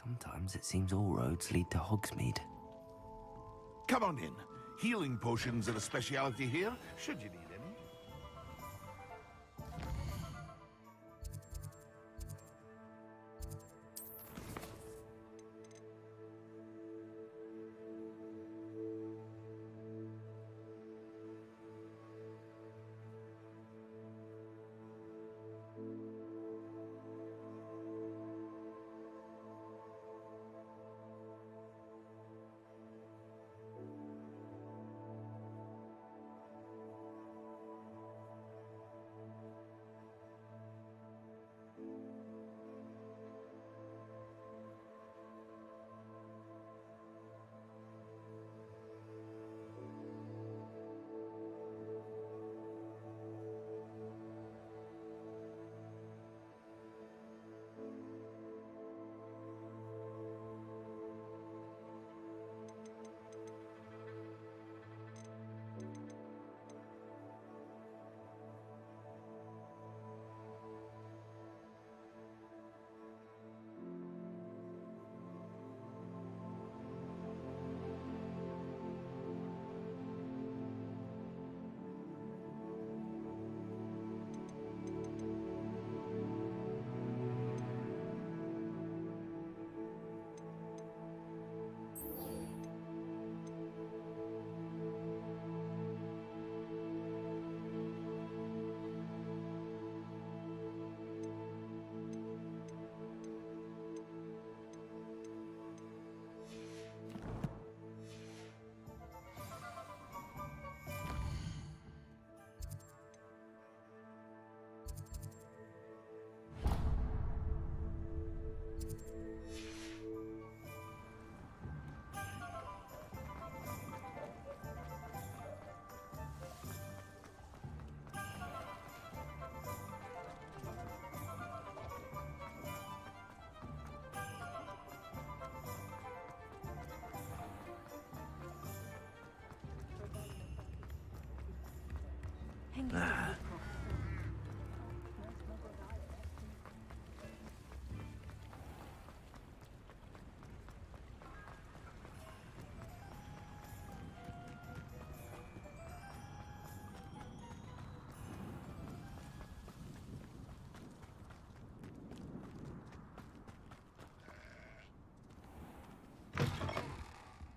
Sometimes it seems all roads lead to Hogsmeade. Come on in. Healing potions are a speciality here, should you need any.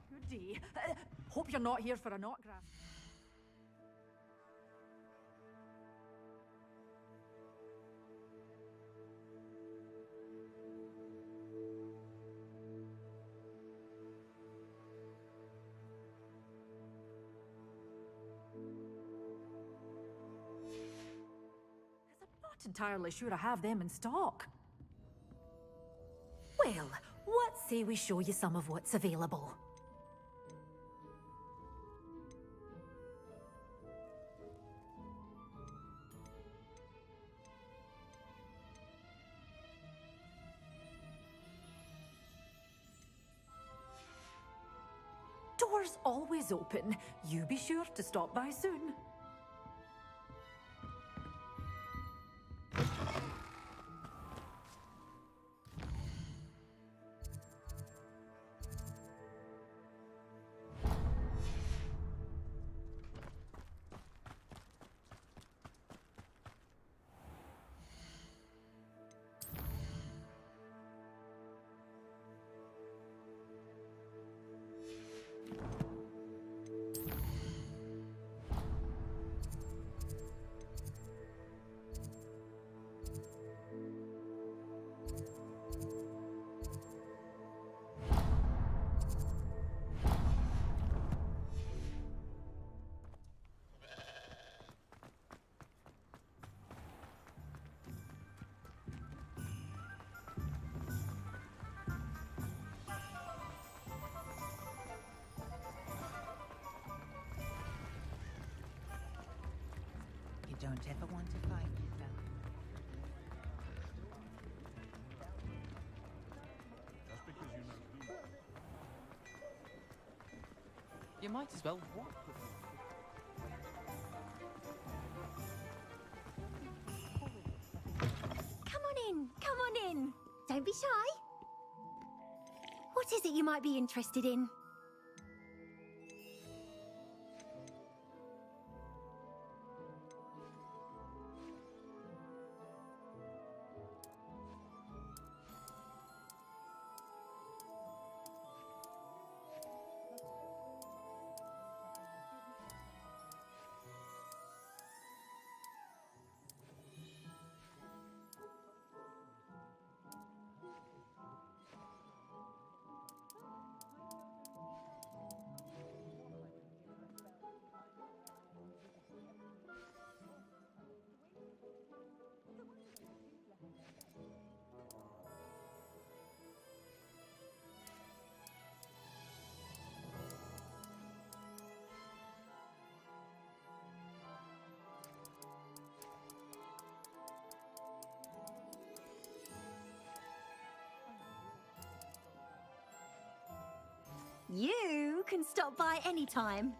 Good day. Hope you're not here for an autograph. Not entirely sure I have them in stock. Well, what say we show you some of what's available? Doors always open. You be sure to stop by soon. You don't ever want to find yourself. Just because you know who. You might as well walk with me. Come on in, come on in. Don't be shy. What is it you might be interested in? You can stop by anytime.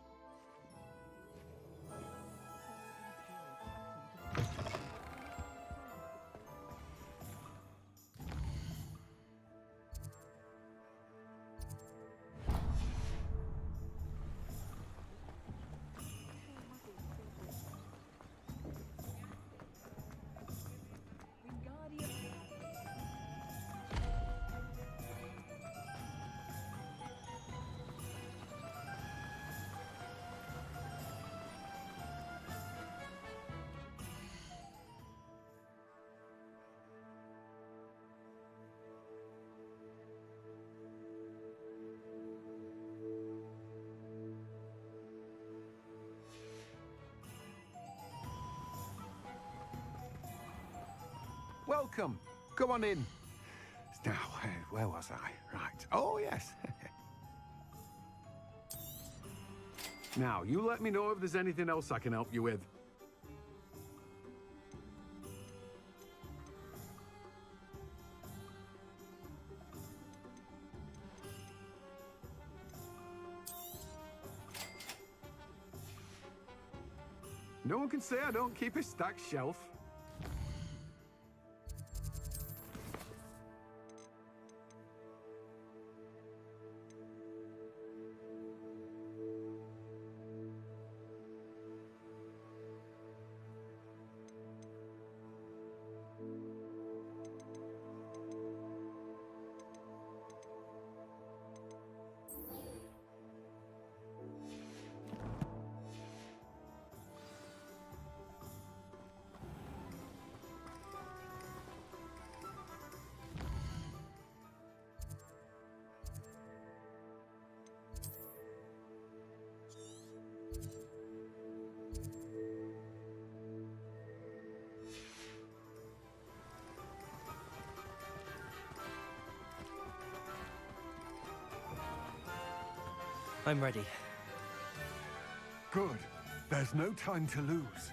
Welcome. Come on in. Now, where was I? Right. Oh, yes. Now, you let me know if there's anything else I can help you with. No one can say I don't keep a stacked shelf. I'm ready. Good. There's no time to lose.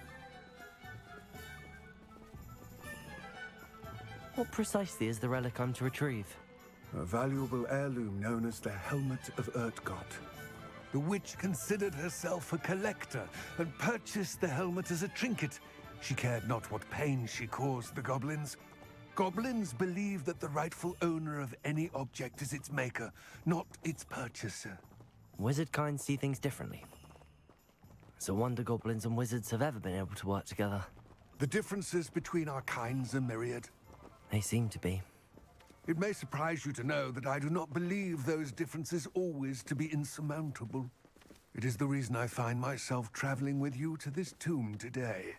What precisely is the relic I'm to retrieve? A valuable heirloom known as the Helmet of Urtgott. The witch considered herself a collector and purchased the helmet as a trinket. She cared not what pain she caused the goblins. Goblins believe that the rightful owner of any object is its maker, not its purchaser. Wizard kind see things differently. It's a wonder goblins and wizards have ever been able to work together. The differences between our kinds are myriad. They seem to be. It may surprise you to know that I do not believe those differences always to be insurmountable. It is the reason I find myself traveling with you to this tomb today.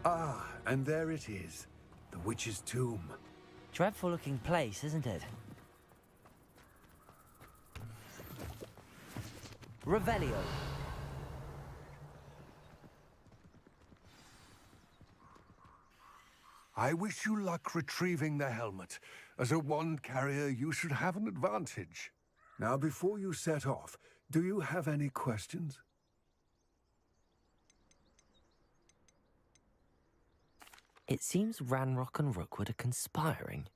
Ah, And there it is, the witch's tomb. Dreadful looking place, isn't it? Revelio. I wish you luck retrieving the helmet. As a wand carrier, you should have an advantage. Now, before you set off, do you have any questions? It seems Ranrock and Rookwood are conspiring.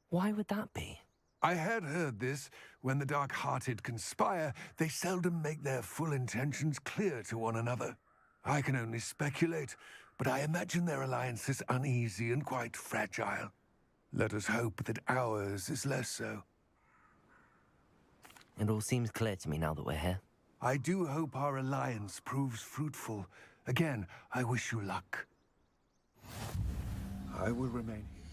Why would that be? I had heard this. When the dark-hearted conspire, they seldom make their full intentions clear to one another. I can only speculate, but I imagine their alliance is uneasy and quite fragile. Let us hope that ours is less so. It all seems clear to me now that we're here. I do hope our alliance proves fruitful. Again, I wish you luck. I will remain here.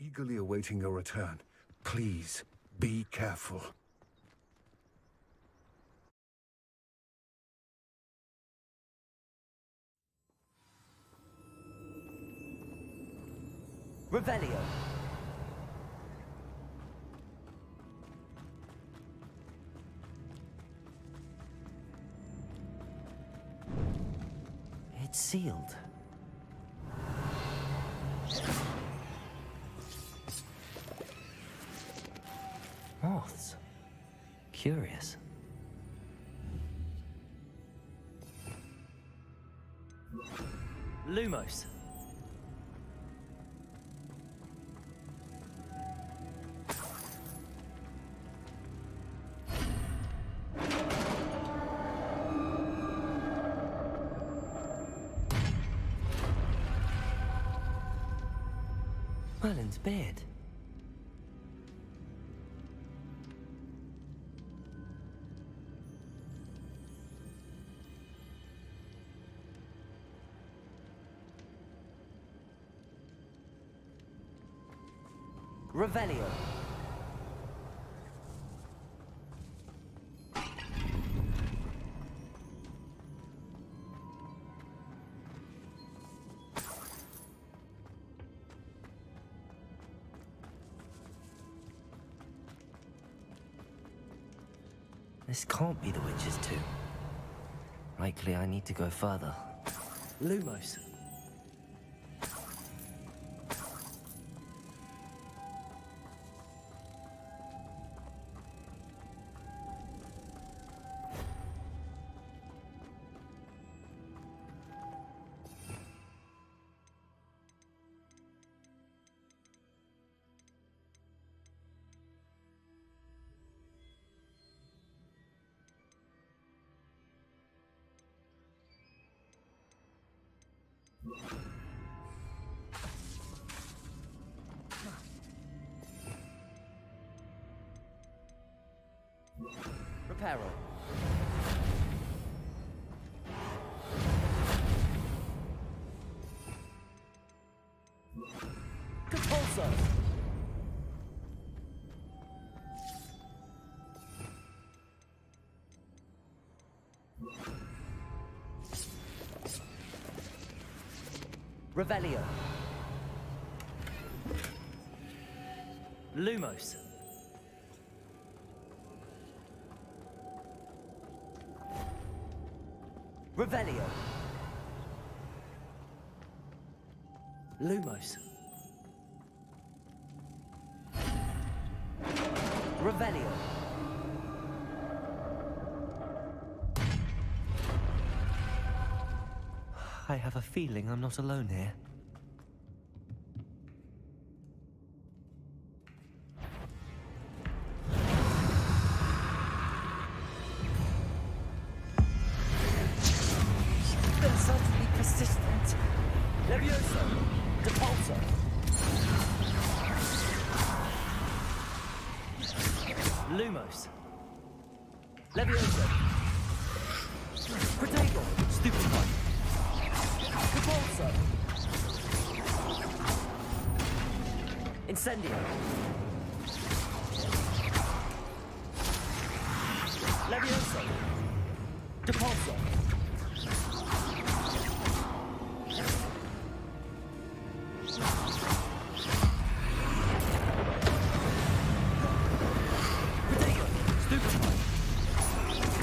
Eagerly awaiting your return. Please, be careful. Revelio. It's sealed. Moths. Curious. Lumos. Merlin's beard. Revelio. This can't be the witch's tomb. Likely I need to go further. Lumos. Reparo. Compulso. Revelio. Lumos. Revelio. Lumos. Revelio. I have a feeling I'm not alone here. They're suddenly persistent. Levioso. Depulso. Lumos. Levioso. Protego. Stupefy. Compulso. Incendio. Levioso. Depulso. Potato. Stupefy.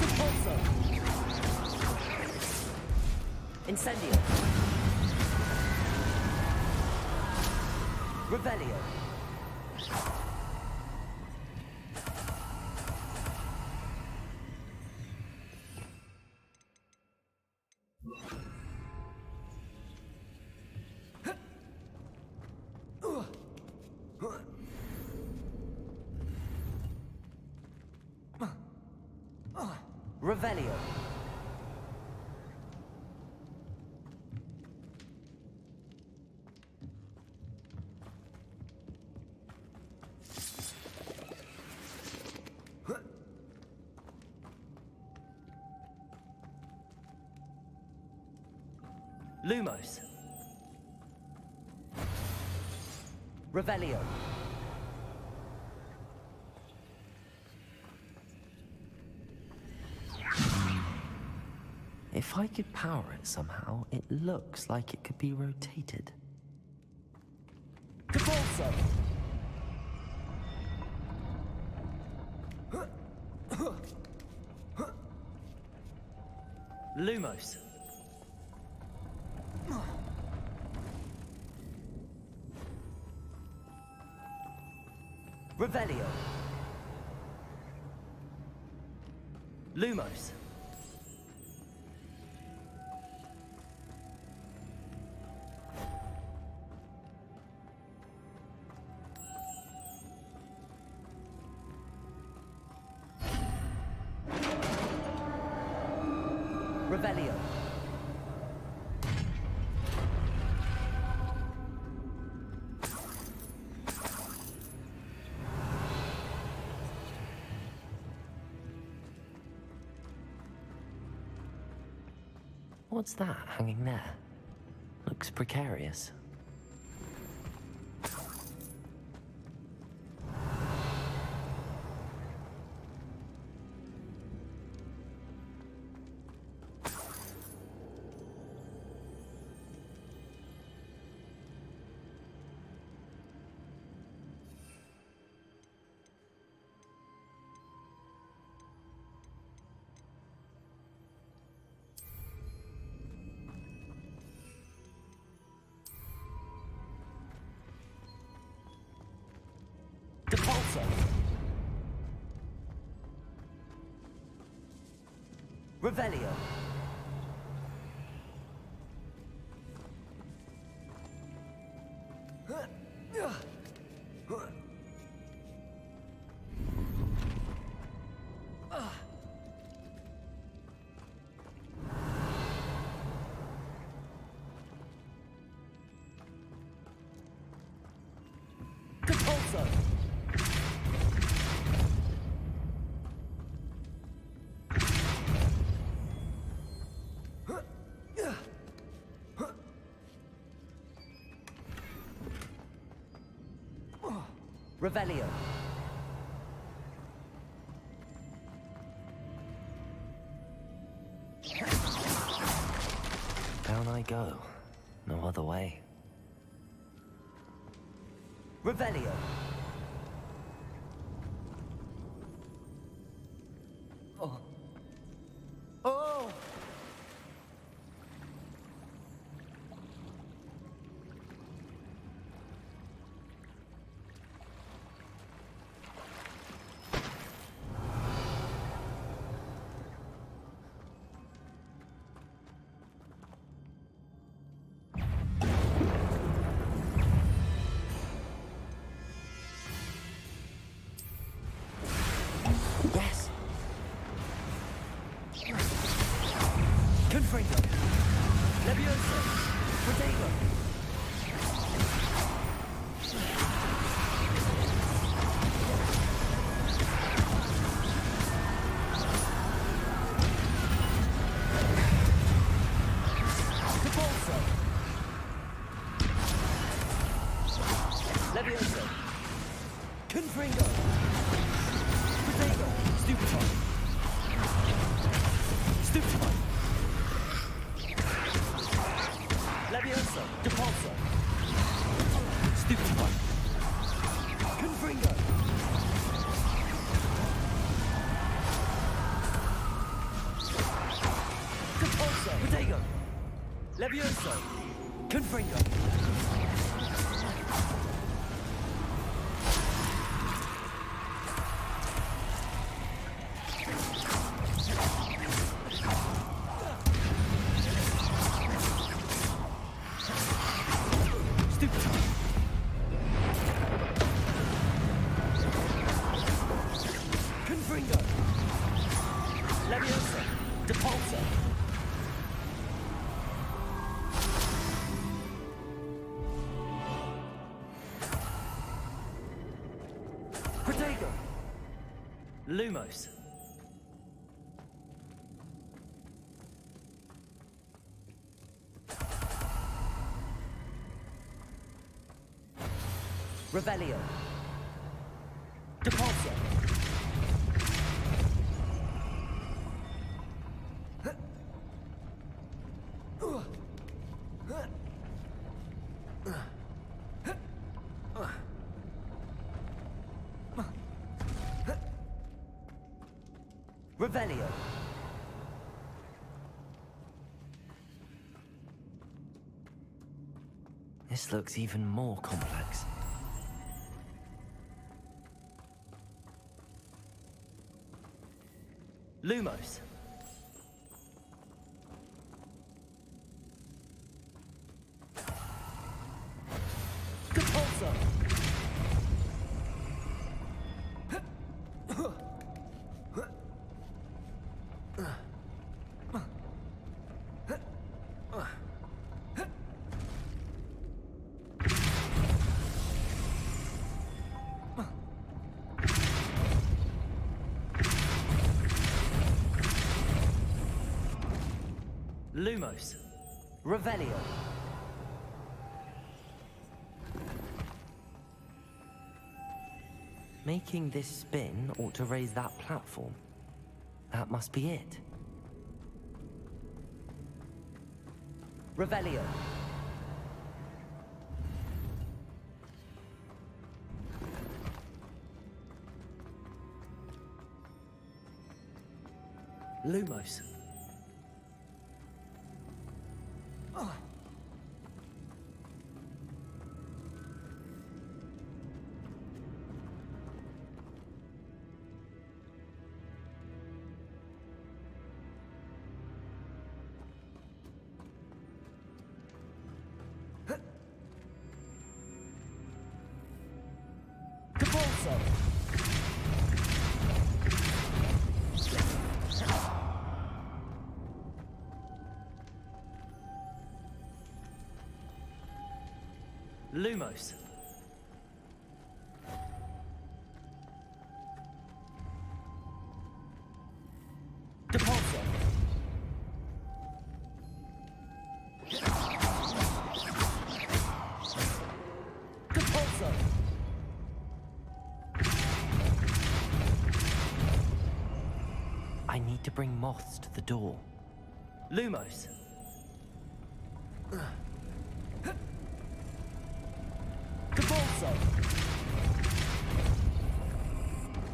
Depulso. Incendio. Revelio. Revelio. Lumos. Revelio. If I could power it somehow, it looks like it could be rotated. Depulso! Lumos. Revelio. Lumos. Revelio. What's that hanging there? Looks precarious. Depulso. Revelio. Depulso. Revelio. Down I go. No other way. Revelio. Oh. Oh! Yes. Confringo. Levioso. Potato. Depulso. Levioso. Confringo. Potato. Stupefy. Levioso! Confringo! Lumos. Revelio. Depulso. Revelio. This looks even more complex. Lumos. Depulso. Lumos. Revelio. Making this spin ought to raise that platform. That must be it. Revelio. Lumos. Lumos. Depulso. Depulso. I need to bring moths to the door. Lumos. Depulso.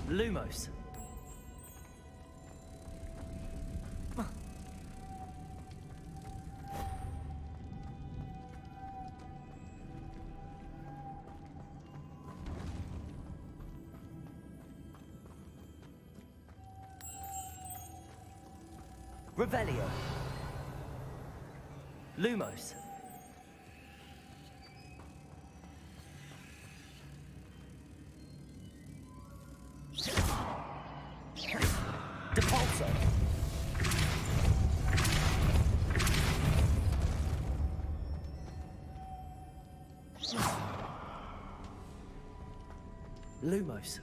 Lumos. Revelio. Lumos. Depulso. Lumos.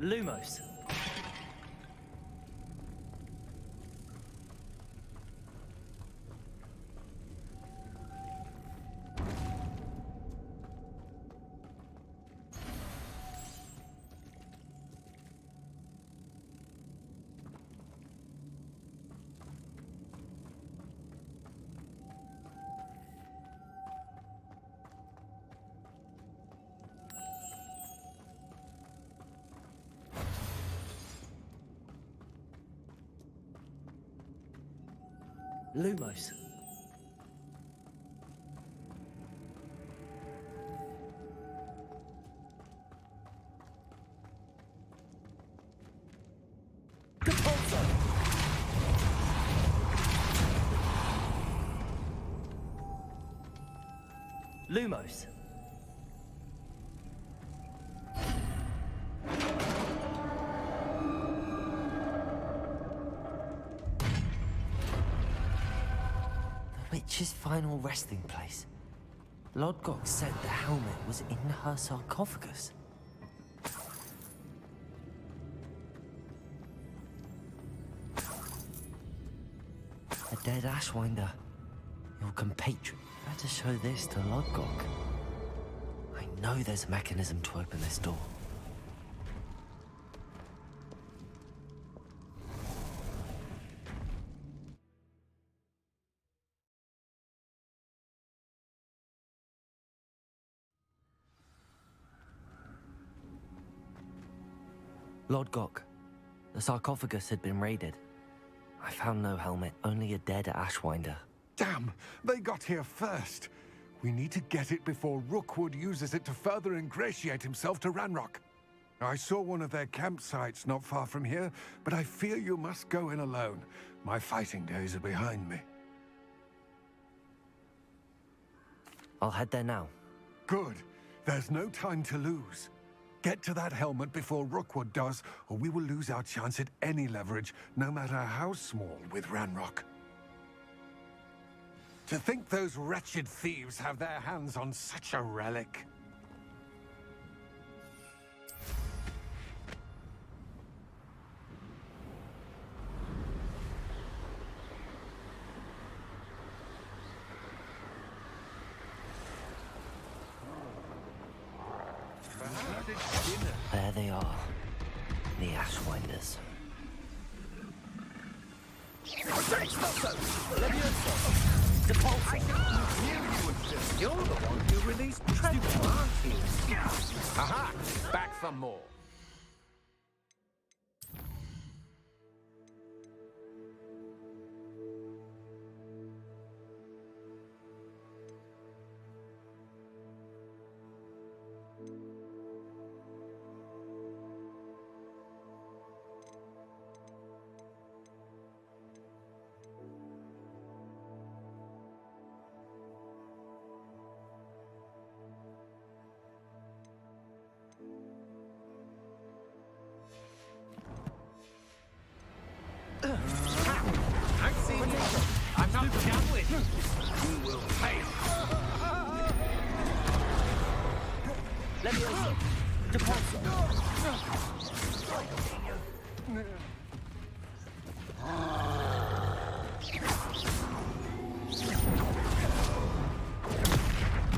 Lumos. Lumos. Lumos. Witch's final resting place. Lodgok said the helmet was in her sarcophagus. A dead Ashwinder. Your compatriot. Better show this to Lodgok. I know there's a mechanism to open this door. Lodgok, the sarcophagus had been raided. I found no helmet, only a dead Ashwinder. Damn! They got here first. We need to get it before Rookwood uses it to further ingratiate himself to Ranrock. I saw one of their campsites not far from here, but I fear you must go in alone. My fighting days are behind me. I'll head there now. Good. There's no time to lose. Get to that helmet before Rookwood does, or we will lose our chance at any leverage, no matter how small, with Ranrock. To think those wretched thieves have their hands on such a relic. There they are, the Ashwinders. You're the one who released Treadwell, aren't you? Aha! Back some more. I've seen you. I'm not done with you. You will pay. Let me also. Deposit.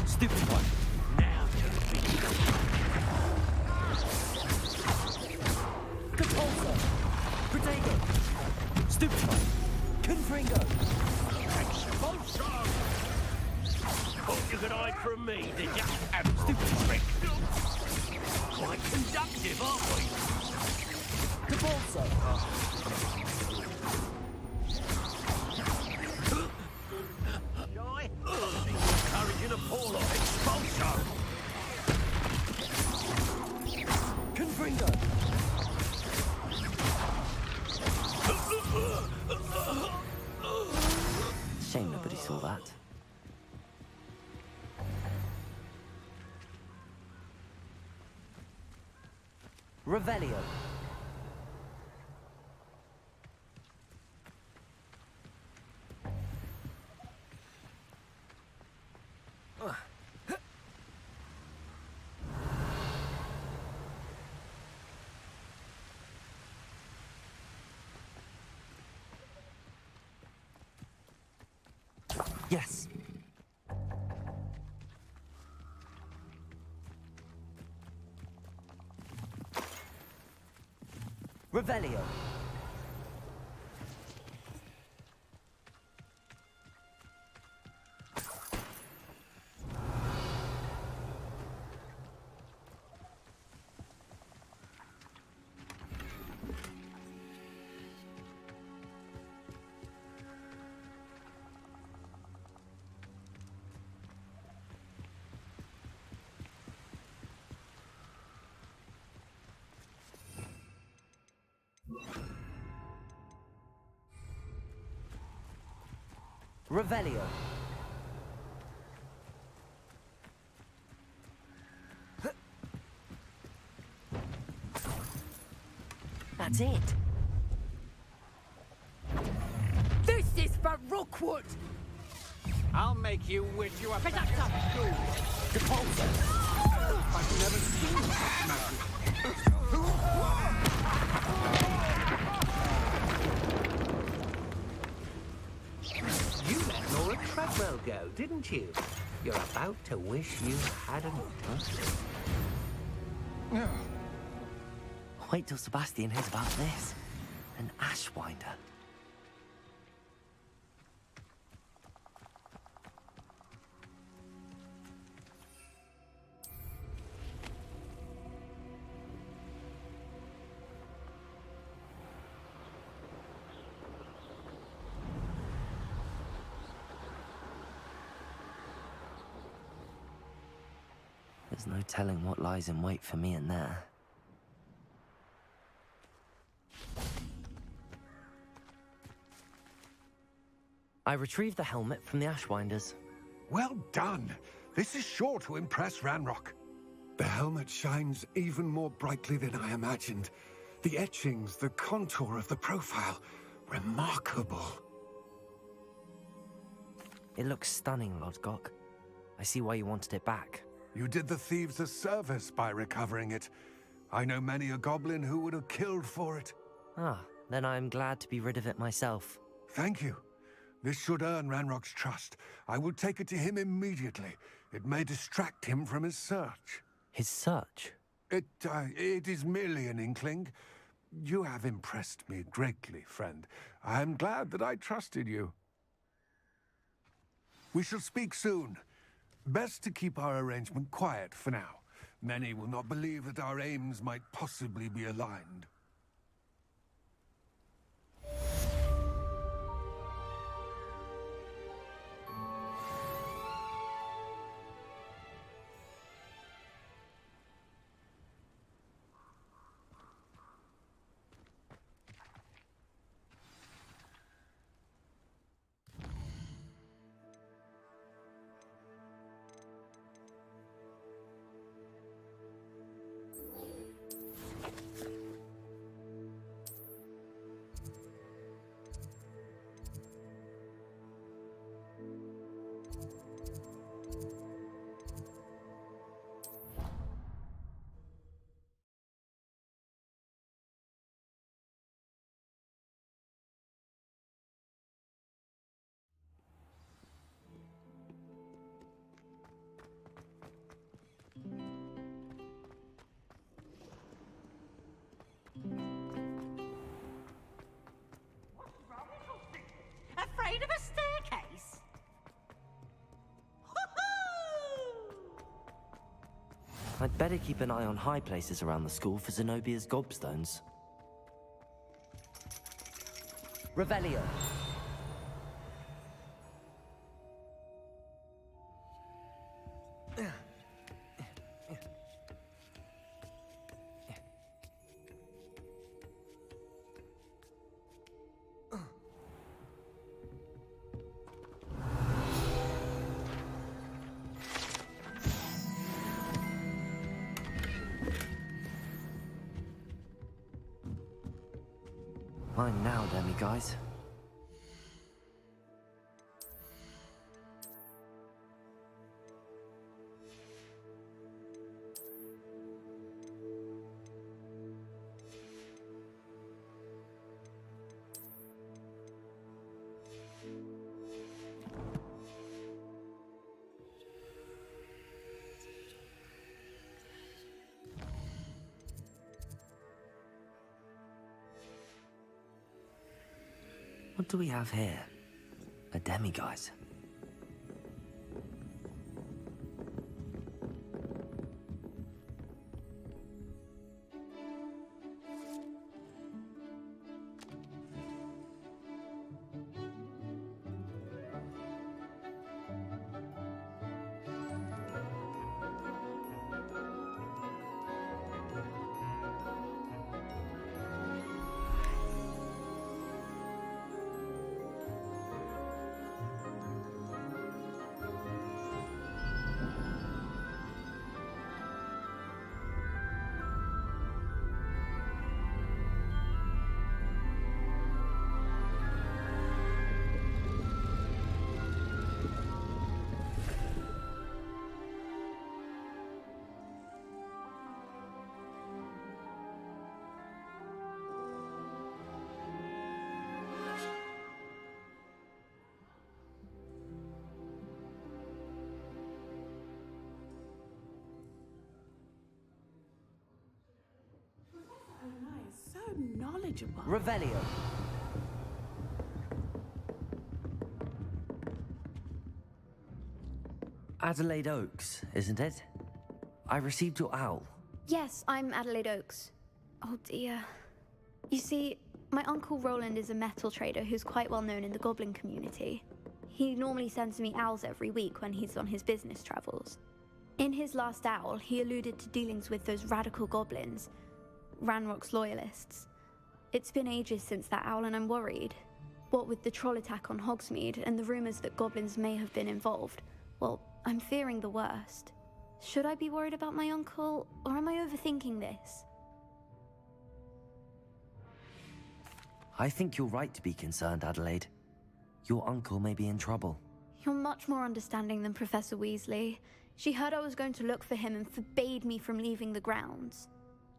Stupid one. Now just be. Deposit. Potato. Stupid one. Confringo. Thought you could hide from me, did you? Stupid trick. Quite conductive, aren't we? Deposit. Shy? Encouraging a poor lot expulsion. Confringo. Shame nobody saw that. Revelio. Yes. Revelio. Revelio. That's it. This is for Rookwood! I'll make you wish you were back at school. I've never seen such magic. You let Laura Treadwell go, didn't you? You're about to wish you hadn't. Wait till Sebastian hears about this. An ashwinder. There's no telling what lies in wait for me in there. I retrieved the helmet from the Ashwinders. Well done. This is sure to impress Ranrock. The helmet shines even more brightly than I imagined. The etchings, the contour of the profile, remarkable. It looks stunning, Lodgok. I see why you wanted it back. You did the thieves a service by recovering it. I know many a goblin who would have killed for it. Ah, then I'm glad to be rid of it myself. Thank you. This should earn Ranrock's trust. I will take it to him immediately. It may distract him from his search. His search? It is merely an inkling. You have impressed me greatly, friend. I am glad that I trusted you. We shall speak soon. Best to keep our arrangement quiet for now. Many will not believe that our aims might possibly be aligned. Afraid of a staircase? I'd better keep an eye on high places around the school for Zenobia's gobstones. Revelio. Mine now, demi-guys. What do we have here? A demiguise. Knowledgeable. Revelio. Adelaide Oaks, isn't it? I received your owl. Yes, I'm Adelaide Oaks. Oh dear. You see, my uncle Roland is a metal trader who's quite well known in the goblin community. He normally sends me owls every week when he's on his business travels. In his last owl, he alluded to dealings with those radical goblins, Ranrock's loyalists. It's been ages since that owl and I'm worried. What with the troll attack on Hogsmeade and the rumours that goblins may have been involved, well, I'm fearing the worst. Should I be worried about my uncle, or am I overthinking this? I think you're right to be concerned, Adelaide. Your uncle may be in trouble. You're much more understanding than Professor Weasley. She heard I was going to look for him and forbade me from leaving the grounds.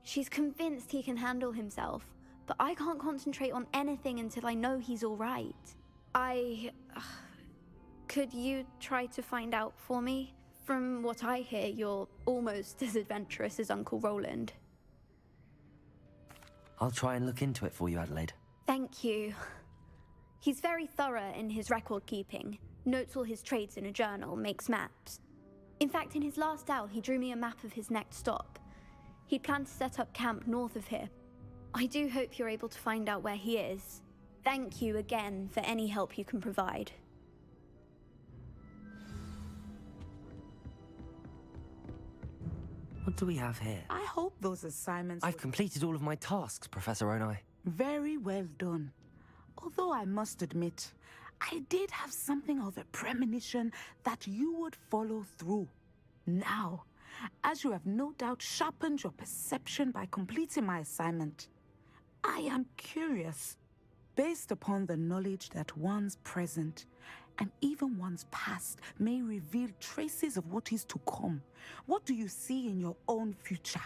She's convinced he can handle himself, but I can't concentrate on anything until I know he's all right. Could you try to find out for me? From what I hear, you're almost as adventurous as Uncle Roland. I'll try and look into it for you, Adelaide. Thank you. He's very thorough in his record keeping, notes all his trades in a journal, makes maps. In fact, in his last owl, he drew me a map of his next stop. He planned to set up camp north of here. I do hope you're able to find out where he is. Thank you again for any help you can provide. What do we have here? I hope those assignments I've completed all of my tasks, Professor Onai. very well done. Although I must admit, I did have something of a premonition that you would follow through. Now, as you have no doubt sharpened your perception by completing my assignment, I am curious, based upon the knowledge that one's present and even one's past may reveal traces of what is to come. What do you see in your own future?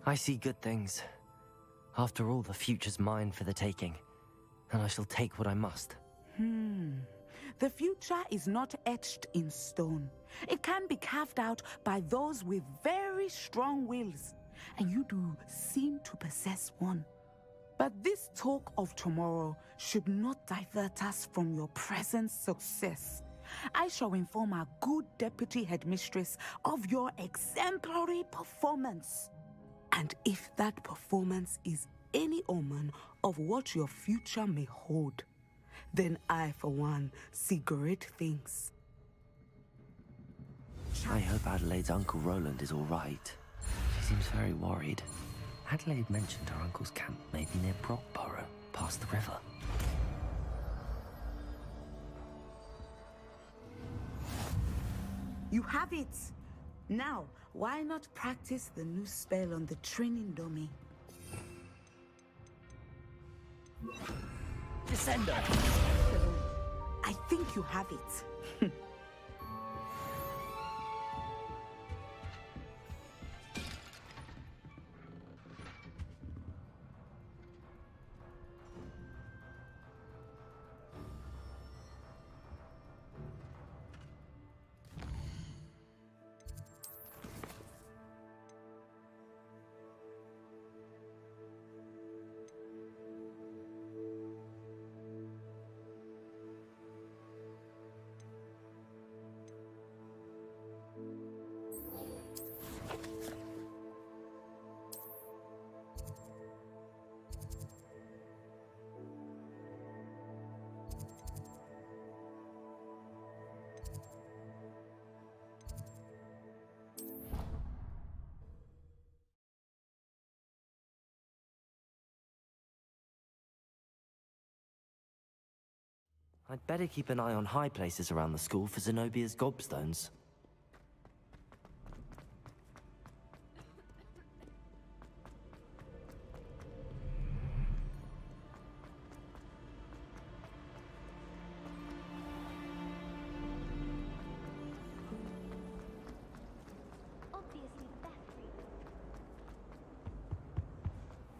I see good things. After all, the future's mine for the taking, and I shall take what I must. The future is not etched in stone. It can be carved out by those with very strong wills, and you do seem to possess one. But this talk of tomorrow should not divert us from your present success. I shall inform our good deputy headmistress of your exemplary performance. And if that performance is any omen of what your future may hold, then I, for one, see great things. I hope Adelaide's Uncle Roland is all right. She seems very worried. Adelaide mentioned her uncle's camp may be near Brockborough, past the river. You have it! Now, why not practice the new spell on the training dummy? Descender! I think you have it. I'd better keep an eye on high places around the school for Zenobia's gobstones.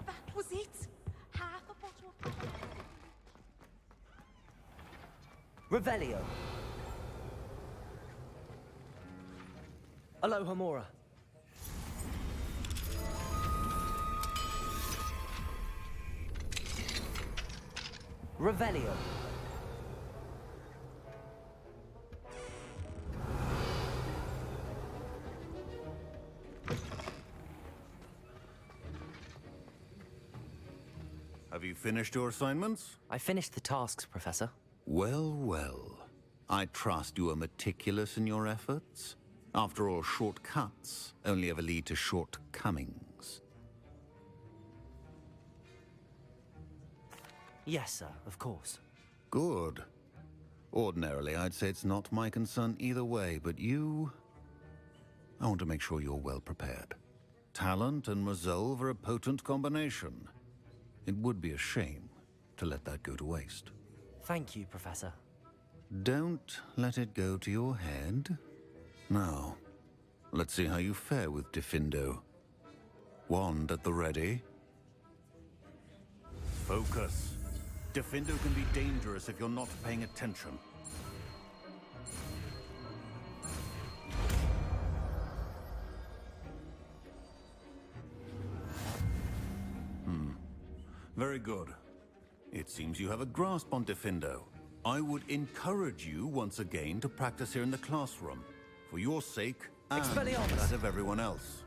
That was it. Half a bottle of... Revelio. Alohomora. Revelio. Have you finished your assignments? I finished the tasks, Professor. Well, well. I trust you are meticulous in your efforts. After all, shortcuts only ever lead to shortcomings. Yes, sir, of course. Good. Ordinarily, I'd say it's not my concern either way, but you... I want to make sure you're well prepared. Talent and resolve are a potent combination. It would be a shame to let that go to waste. Thank you, Professor. Don't let it go to your head. Now, let's see how you fare with Diffindo. Wand at the ready. Focus. Diffindo can be dangerous if you're not paying attention. Very good. It seems you have a grasp on Diffindo. I would encourage you once again to practice here in the classroom, for your sake and that of everyone else.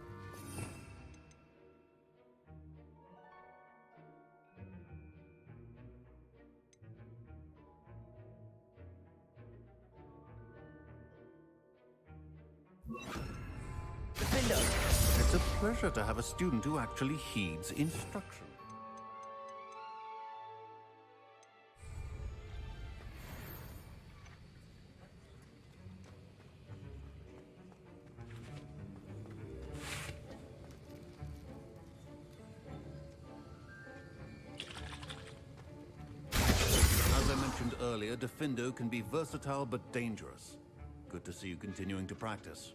Diffindo! It's a pleasure to have a student who actually heeds instruction. Earlier, Diffindo can be versatile but dangerous. Good to see you continuing to practice.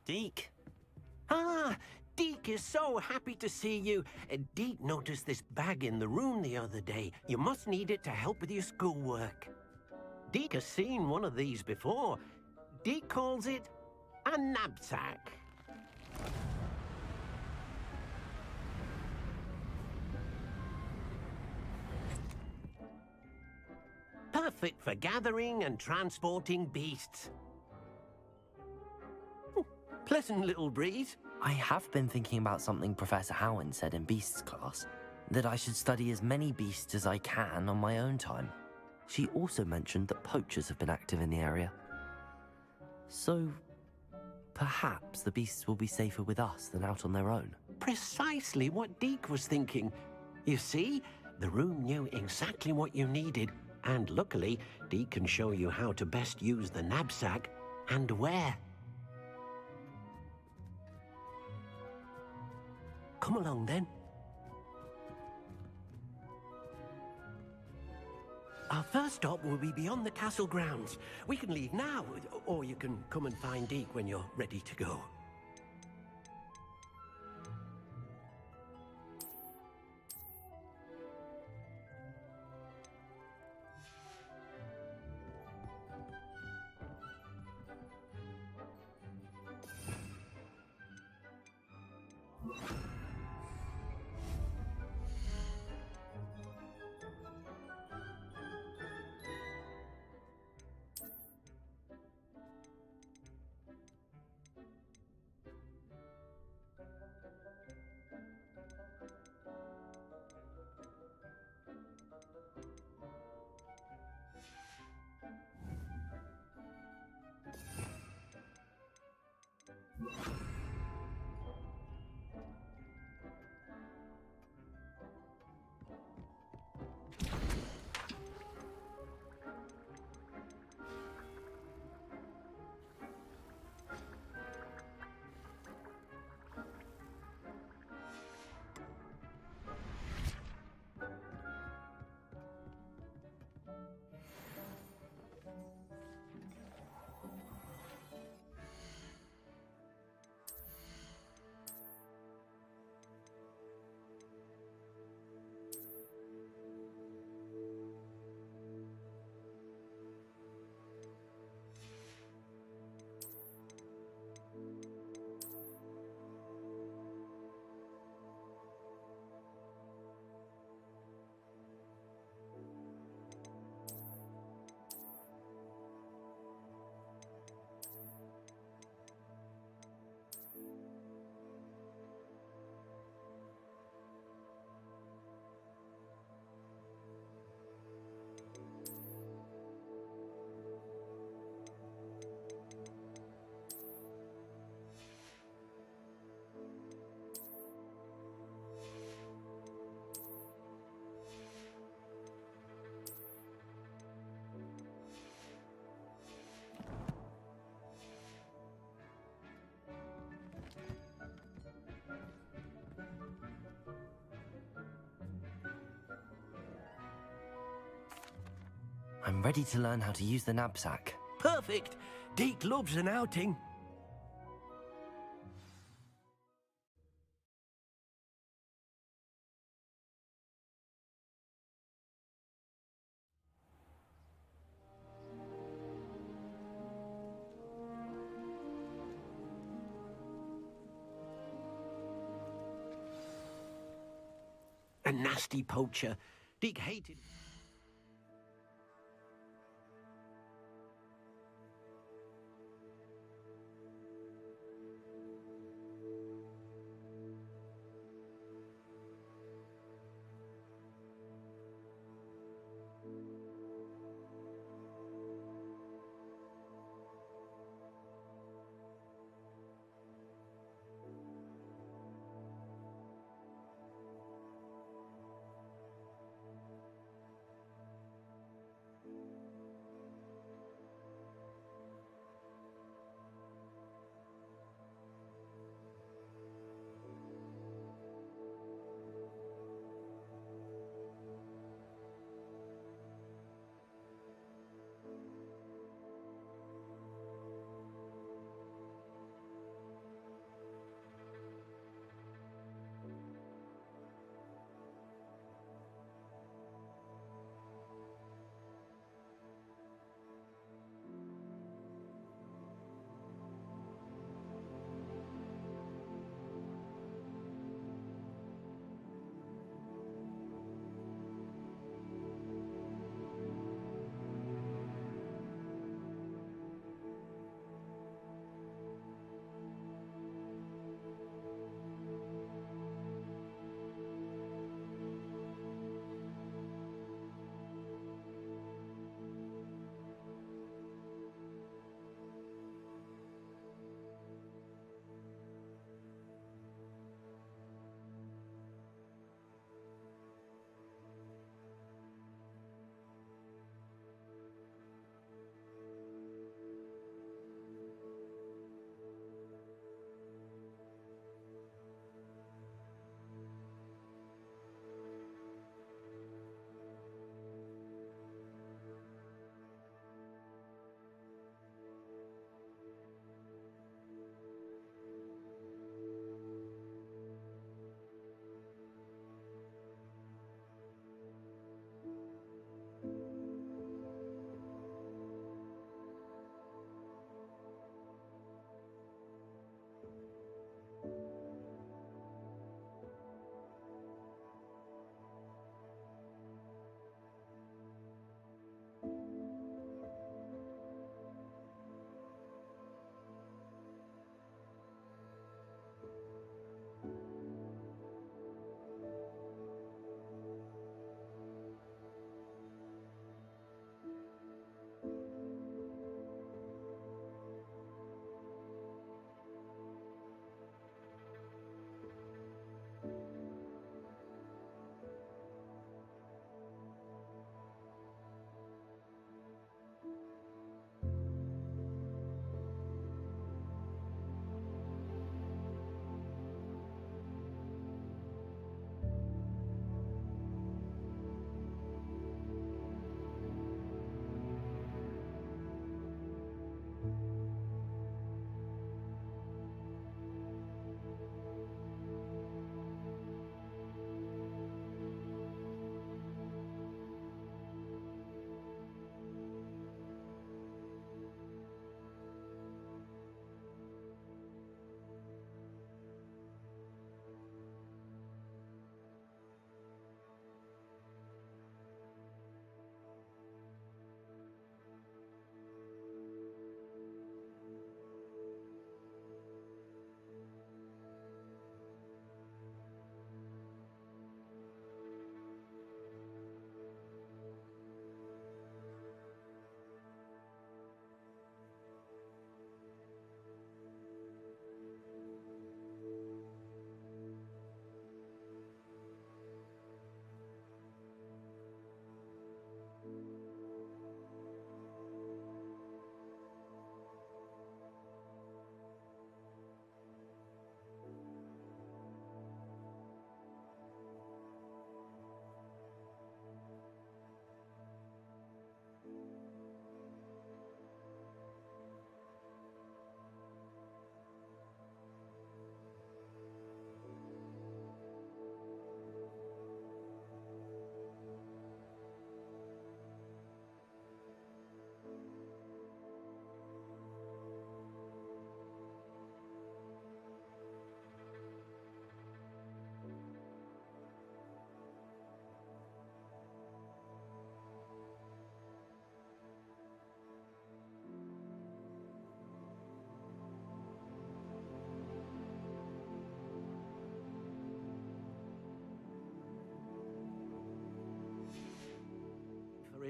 Deke. Ah, Deke is so happy to see you. Deke noticed this bag in the room the other day. You must need it to help with your schoolwork. Deke has seen one of these before. Deke calls it a knapsack. Perfect for gathering and transporting beasts. Pleasant little breeze. I have been thinking about something Professor Howard said in Beasts class, that I should study as many beasts as I can on my own time. She also mentioned that poachers have been active in the area. So, perhaps the beasts will be safer with us than out on their own. Precisely what Deke was thinking. You see, the room knew exactly what you needed, and luckily, Deke can show you how to best use the knapsack and where. Come along then. Our first stop will be beyond the castle grounds. We can leave now, or you can come and find Deke when you're ready to go. I'm ready to learn how to use the knapsack. Perfect! Deke loves an outing. A nasty poacher. Deke hated...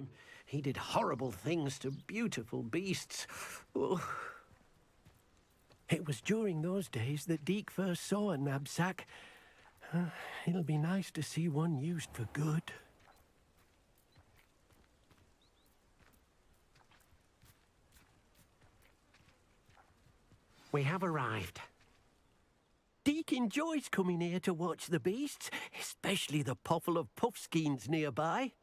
him. He did horrible things to beautiful beasts. Oh. It was during those days that Deke first saw a knapsack. It'll be nice to see one used for good. We have arrived. Deke enjoys coming here to watch the beasts, especially the potful of puffskeins nearby.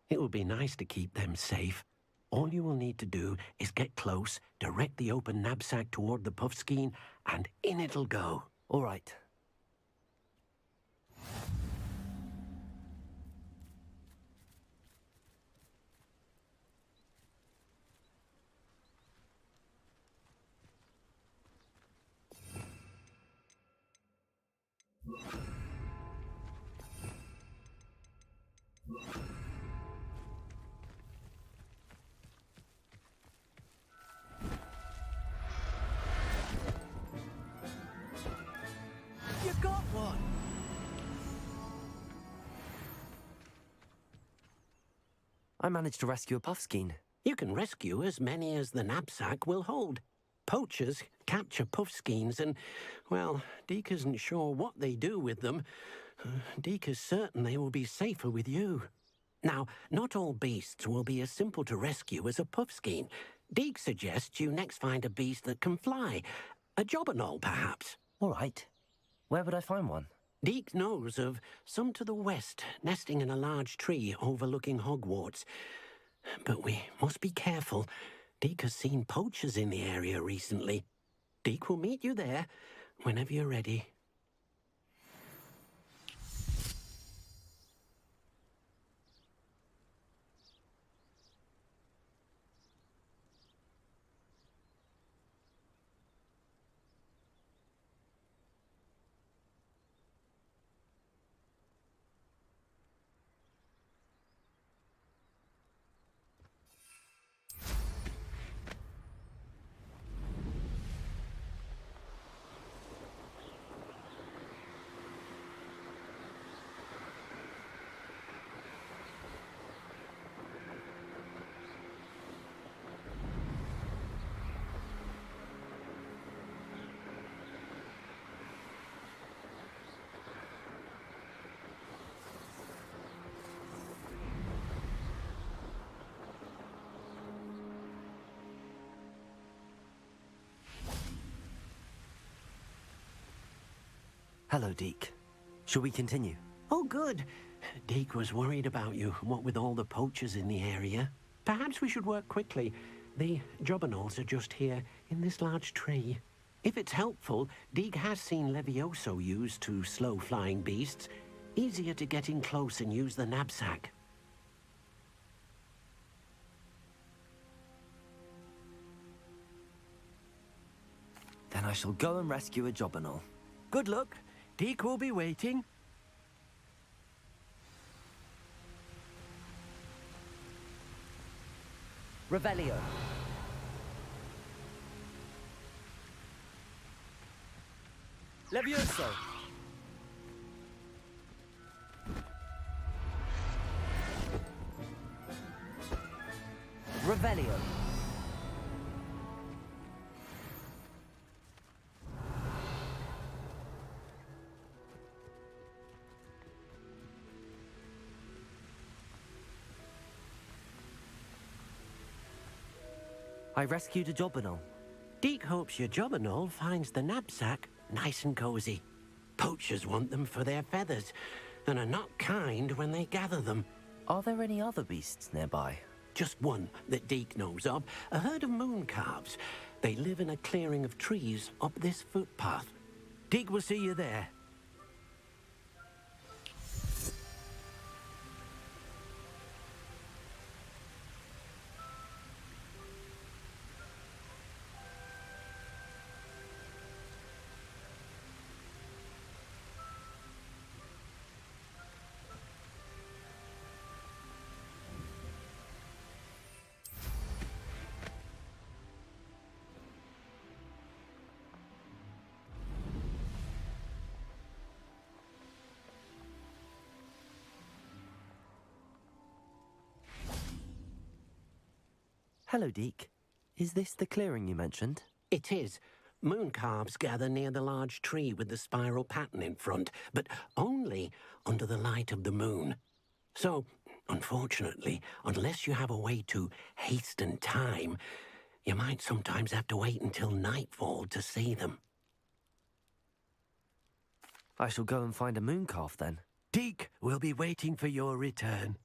It will be nice to keep them safe. All you will need to do is get close, direct the open knapsack toward the puffskein, and in it'll go. All right. You got one! I managed to rescue a puffskein. You can rescue as many as the knapsack will hold. Poachers capture puffskeins and, well, Deke isn't sure what they do with them. Deke is certain they will be safer with you. Now, not all beasts will be as simple to rescue as a puffskein. Deke suggests you next find a beast that can fly. A jobberknoll, perhaps. All right. Where would I find one? Deke knows of some to the west, nesting in a large tree overlooking Hogwarts. But we must be careful. Deke has seen poachers in the area recently. Deke will meet you there whenever you're ready. Hello, Deke. Shall we continue? Oh, good. Deke was worried about you, what with all the poachers in the area. Perhaps we should work quickly. The jobberknolls are just here, in this large tree. If it's helpful, Deke has seen Levioso used to slow flying beasts. Easier to get in close and use the knapsack. Then I shall go and rescue a jobberknoll. Good luck. Deke will be waiting. Revelio. Levioso. Revelio. I rescued a jobberknoll. Deke hopes your jobberknoll finds the knapsack nice and cozy. Poachers want them for their feathers, and are not kind when they gather them. Are there any other beasts nearby? Just one that Deke knows of, a herd of moon calves. They live in a clearing of trees up this footpath. Deke will see you there. Hello, Deke. Is this the clearing you mentioned? It is. Moon calves gather near the large tree with the spiral pattern in front, but only under the light of the moon. So, unfortunately, unless you have a way to hasten time, you might sometimes have to wait until nightfall to see them. I shall go and find a moon calf then. Deke will be waiting for your return.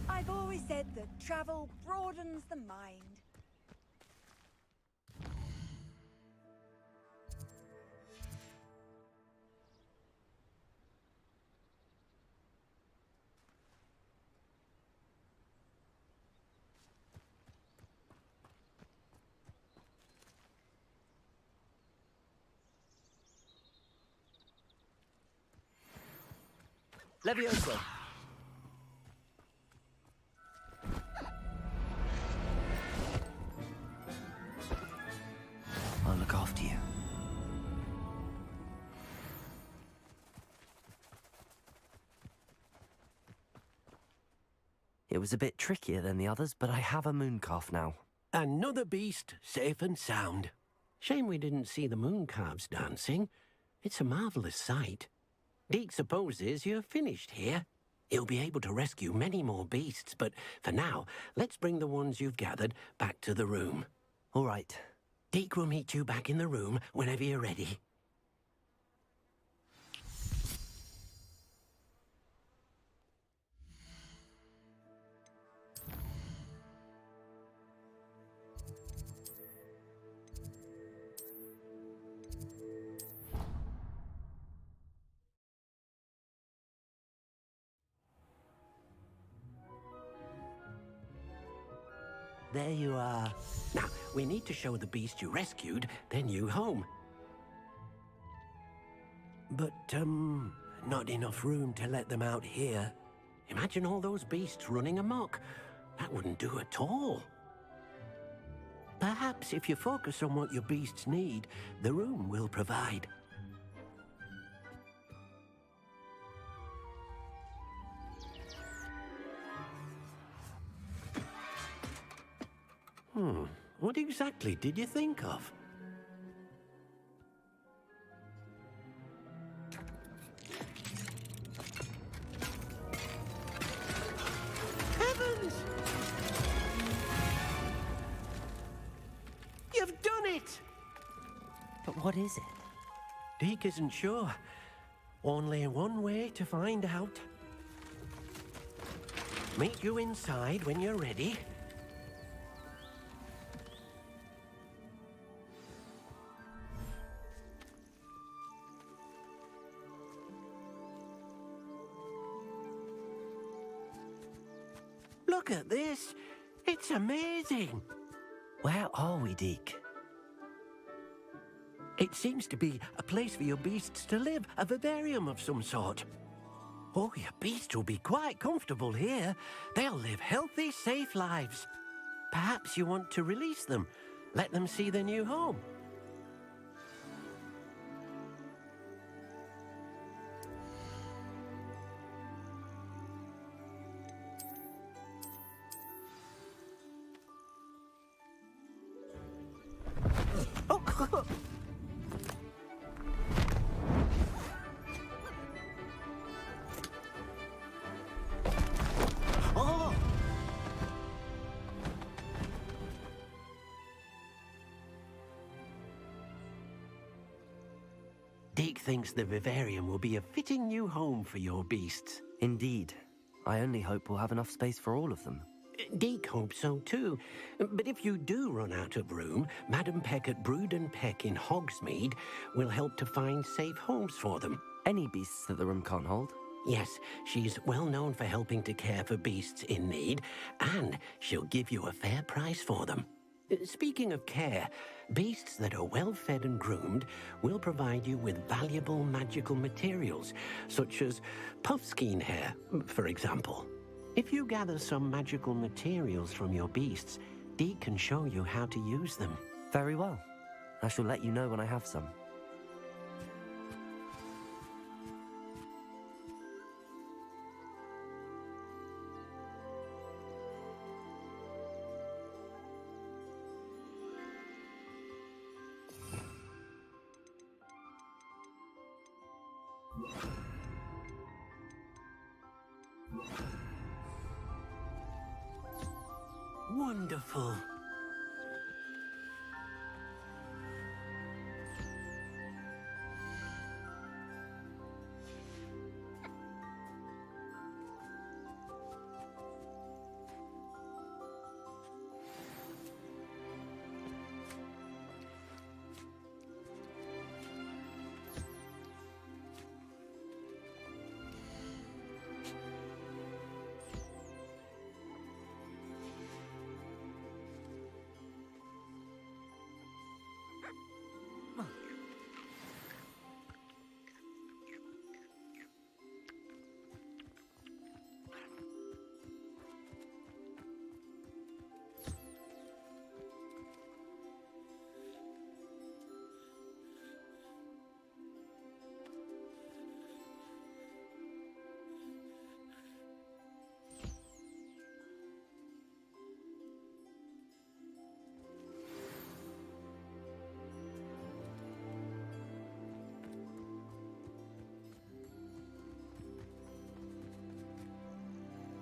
I've always said that travel broadens the mind. Levioso! I'll look after you. It was a bit trickier than the others, but I have a moon calf now. Another beast, safe and sound. Shame we didn't see the moon calves dancing. It's a marvellous sight. Deke supposes you're finished here. He'll be able to rescue many more beasts, but for now, let's bring the ones you've gathered back to the room. All right. Deke will meet you back in the room whenever you're ready. There you are. Now, we need to show the beast you rescued their new home. But, not enough room to let them out here. Imagine all those beasts running amok. That wouldn't do at all. Perhaps if you focus on what your beasts need, the room will provide. What exactly did you think of? Heavens! You've done it! But what is it? Deke isn't sure. Only one way to find out. Meet you inside when you're ready. Look at this. It's amazing. Where are we, Deke? It seems to be a place for your beasts to live, a vivarium of some sort. Oh, your beasts will be quite comfortable here. They'll live healthy, safe lives. Perhaps you want to release them, let them see their new home. Deke thinks the vivarium will be a fitting new home for your beasts. Indeed. I only hope we'll have enough space for all of them. Deke hopes so too. But if you do run out of room, Madam Peck at Brood and Peck in Hogsmeade will help to find safe homes for them. Any beasts that the room can't hold? Yes, she's well known for helping to care for beasts in need, and she'll give you a fair price for them. Speaking of care, beasts that are well fed and groomed will provide you with valuable magical materials, such as puffskein hair, for example. If you gather some magical materials from your beasts, Deke can show you how to use them. Very well. I shall let you know when I have some. Wonderful.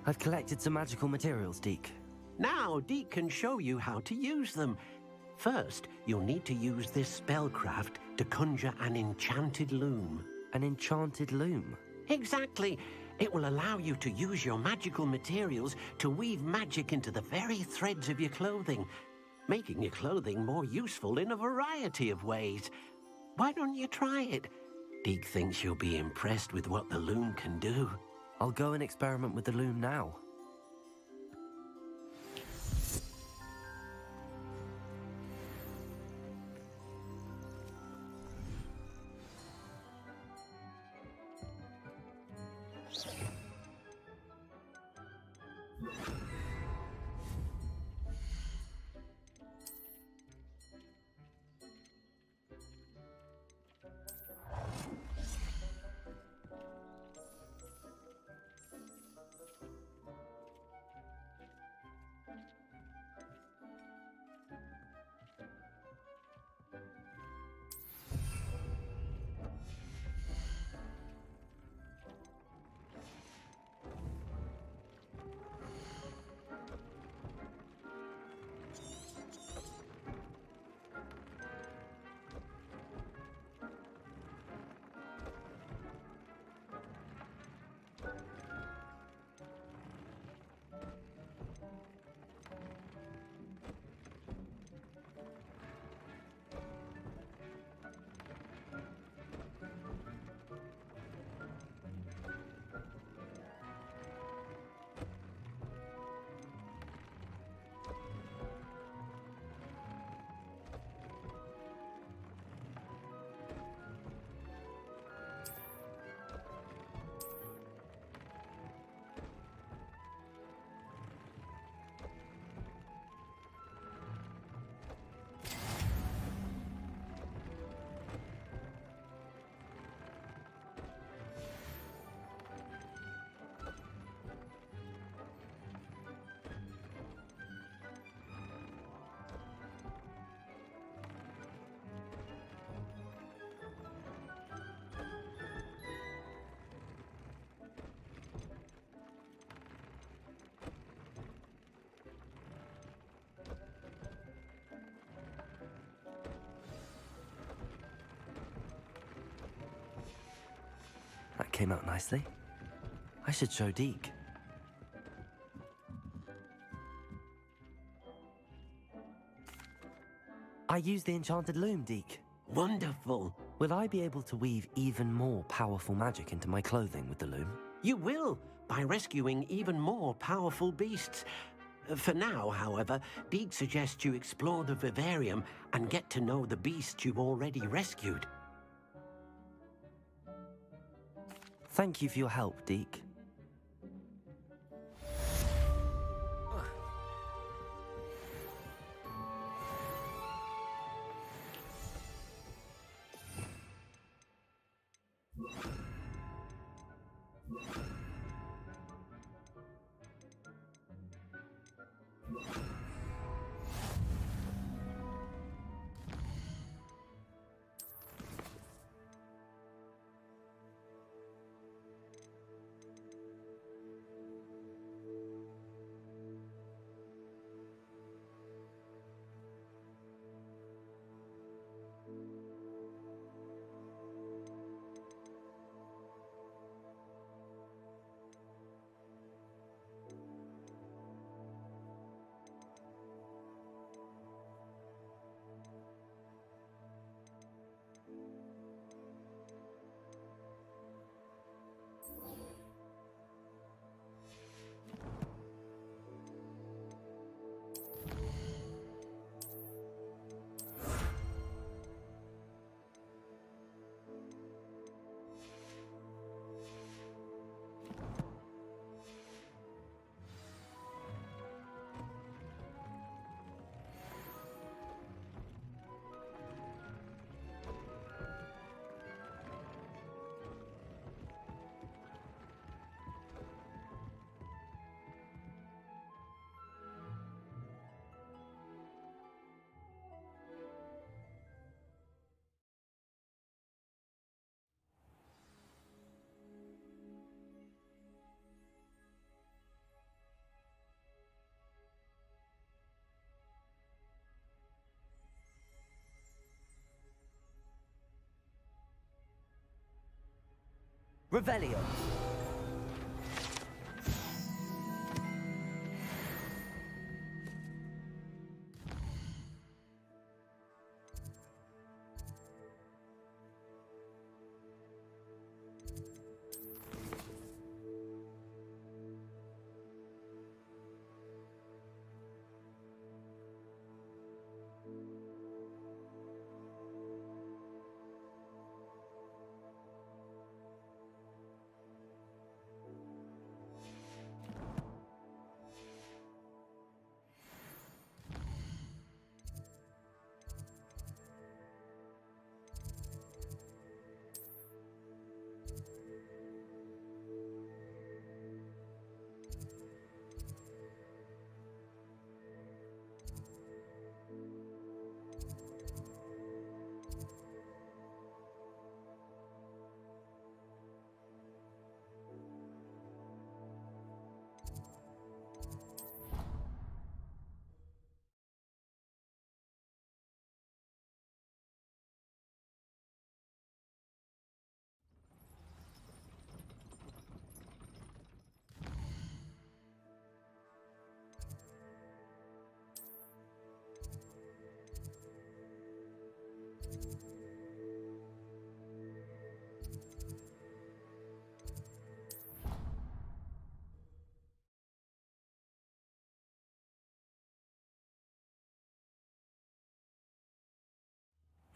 I've collected some magical materials, Deke. Now, Deke can show you how to use them. First, you'll need to use this spellcraft to conjure an enchanted loom. An enchanted loom? Exactly. It will allow you to use your magical materials to weave magic into the very threads of your clothing, making your clothing more useful in a variety of ways. Why don't you try it? Deke thinks you'll be impressed with what the loom can do. I'll go and experiment with the loom now. That came out nicely. I should show Deke. I used the enchanted loom, Deke. Wonderful. Will I be able to weave even more powerful magic into my clothing with the loom? You will, by rescuing even more powerful beasts. For now, however, Deke suggests you explore the vivarium and get to know the beasts you've already rescued. Thank you for your help, Deke. Revelio.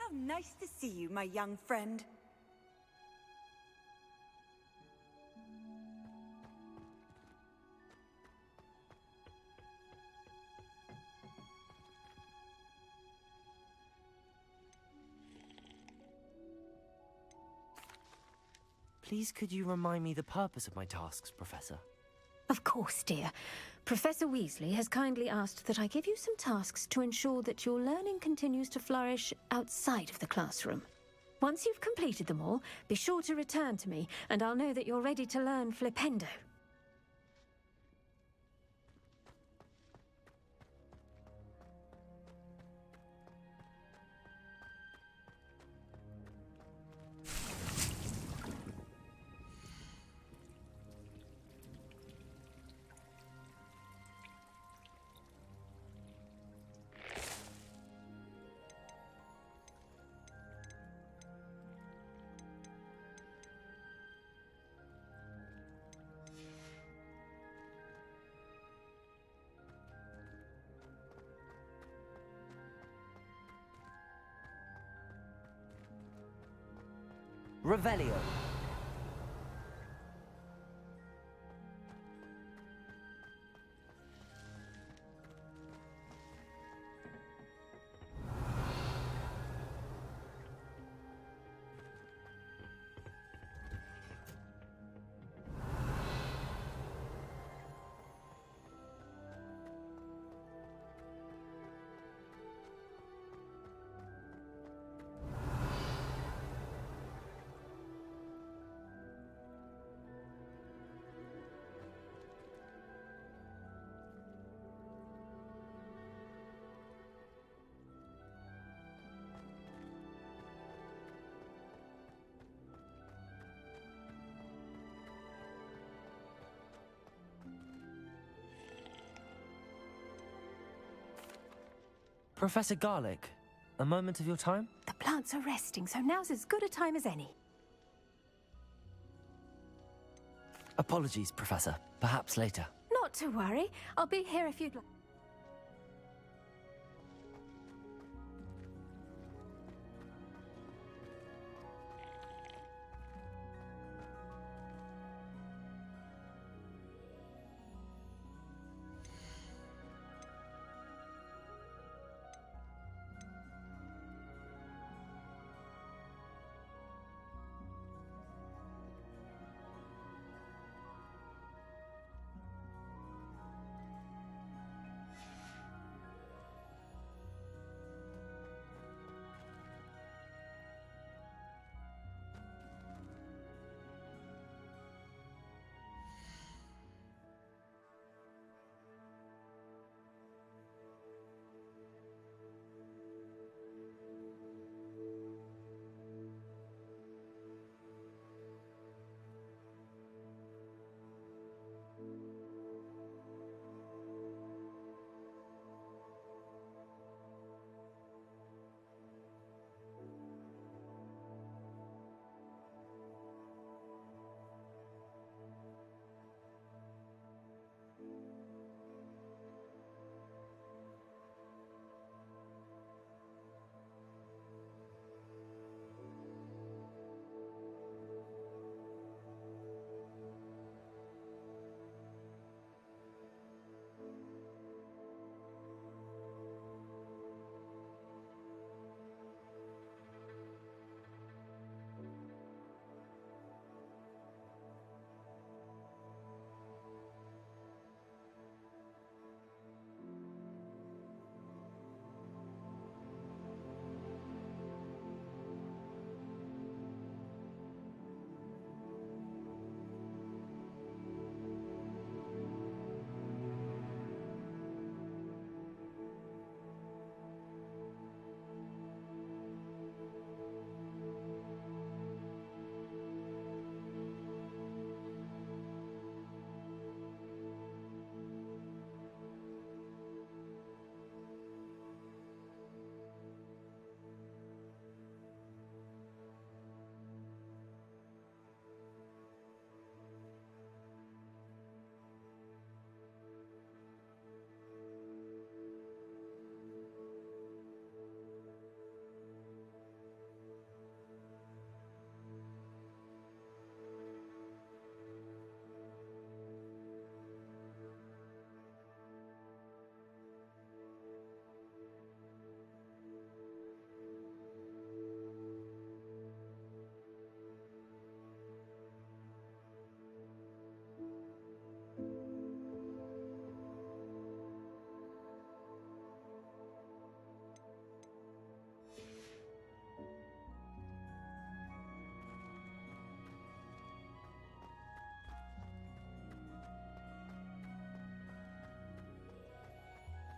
How nice to see you, my young friend. Please, could you remind me the purpose of my tasks, Professor? Of course, dear. Professor Weasley has kindly asked that I give you some tasks to ensure that your learning continues to flourish outside of the classroom. Once you've completed them all, be sure to return to me, and I'll know that you're ready to learn Flipendo. Revelio. Professor Garlick, a moment of your time? The plants are resting, so now's as good a time as any. Apologies, Professor. Perhaps later. Not to worry. I'll be here if you'd like.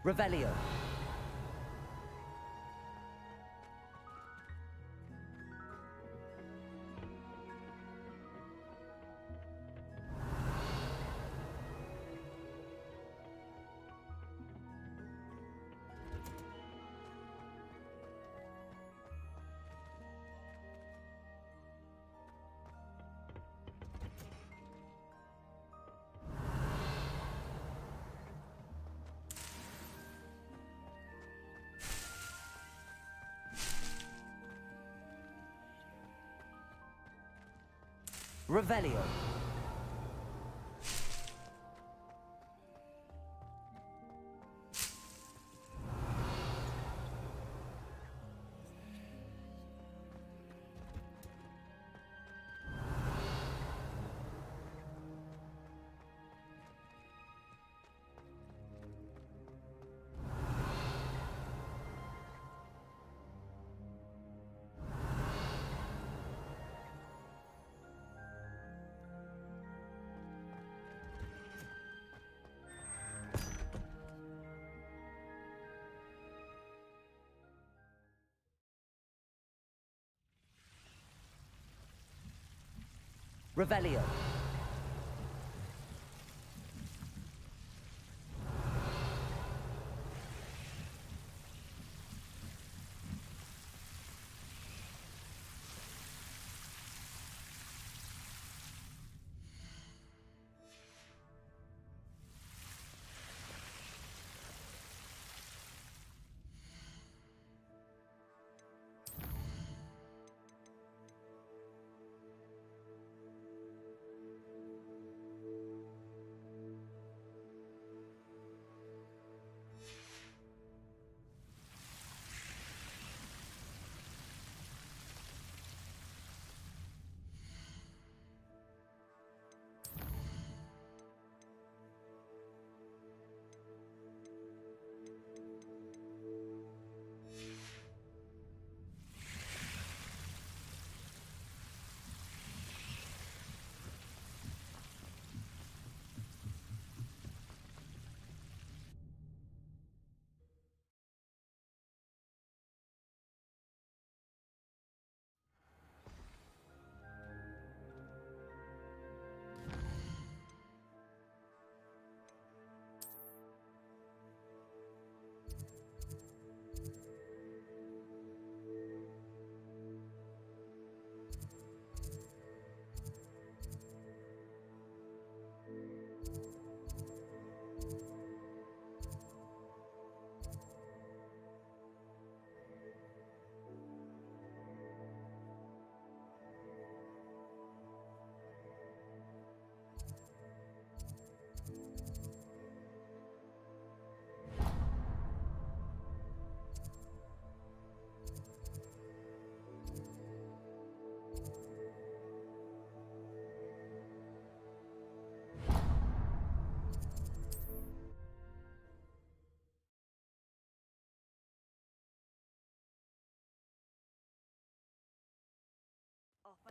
Revelio. Revelio. Revelio.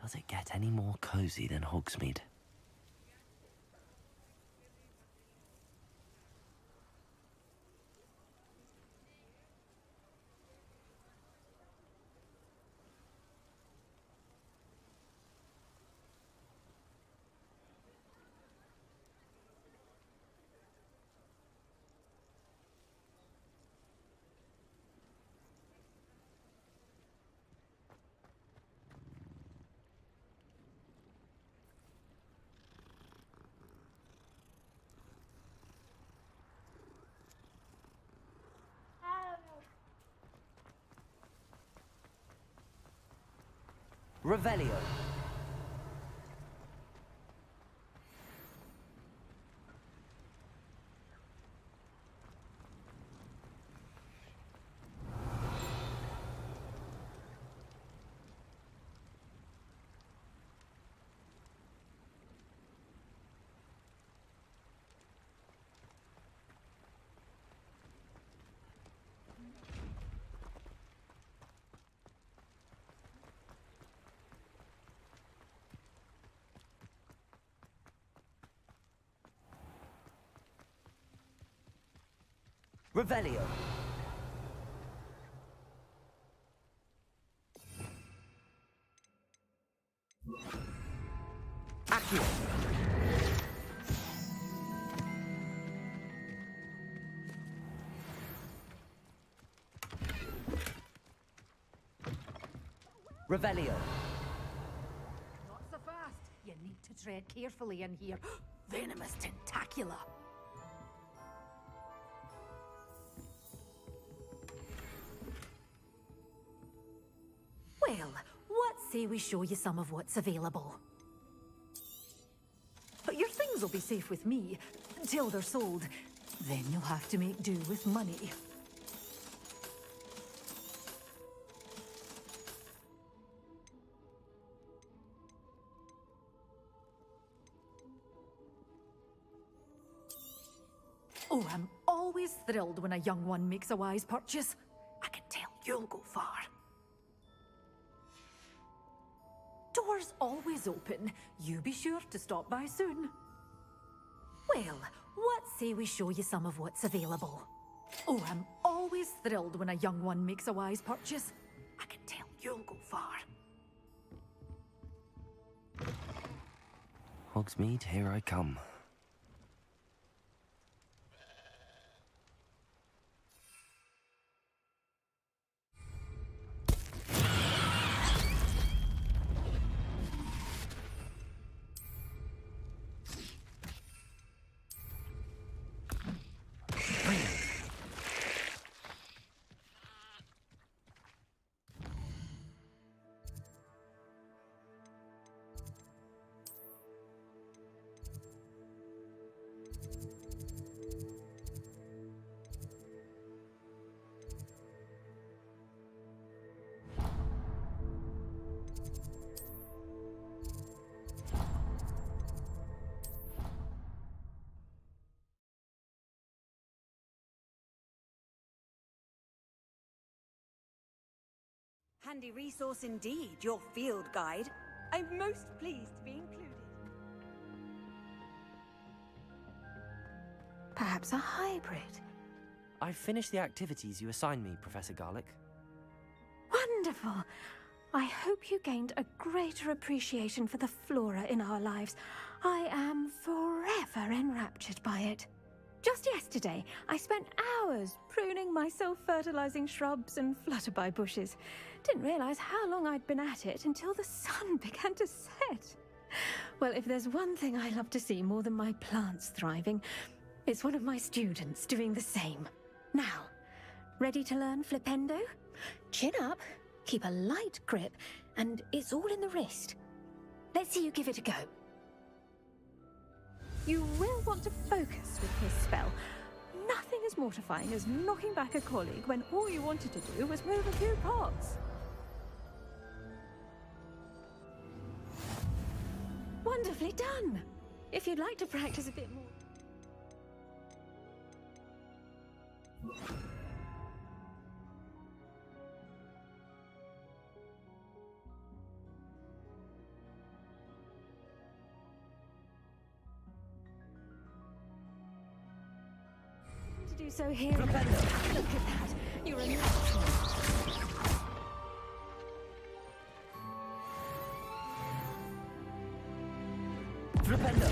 Does it get any more cozy than Hogsmeade? Revelio. Revelio. Accio. Revelio. Not so fast. You need to tread carefully in here. Venomous tentacula. Well, what say we show you some of what's available? But your things will be safe with me until they're sold. Then you'll have to make do with money. Oh, I'm always thrilled when a young one makes a wise purchase. I can tell you'll go far. Doors always open. You be sure to stop by soon. Well, what say we show you some of what's available? Oh, I'm always thrilled when a young one makes a wise purchase. I can tell you'll go far. Hogsmeade, here I come. Handy resource indeed, your field guide. I'm most pleased to be included. Perhaps a hybrid. I've finished the activities you assigned me, Professor Garlic. Wonderful. I hope you gained a greater appreciation for the flora in our lives. I am forever enraptured by it. Just yesterday, I spent hours pruning my self-fertilizing shrubs and flutterby bushes. Didn't realize how long I'd been at it until the sun began to set. Well, if there's one thing I love to see more than my plants thriving, it's one of my students doing the same. Now, ready to learn flipendo? Chin up, keep a light grip, and it's all in the wrist. Let's see you give it a go. You will want to focus with this spell. Nothing as mortifying as knocking back a colleague when all you wanted to do was move a few pots. Wonderfully done! If you'd like to practice a bit more... To do so here... Look at that! You're a natural. Flipendo!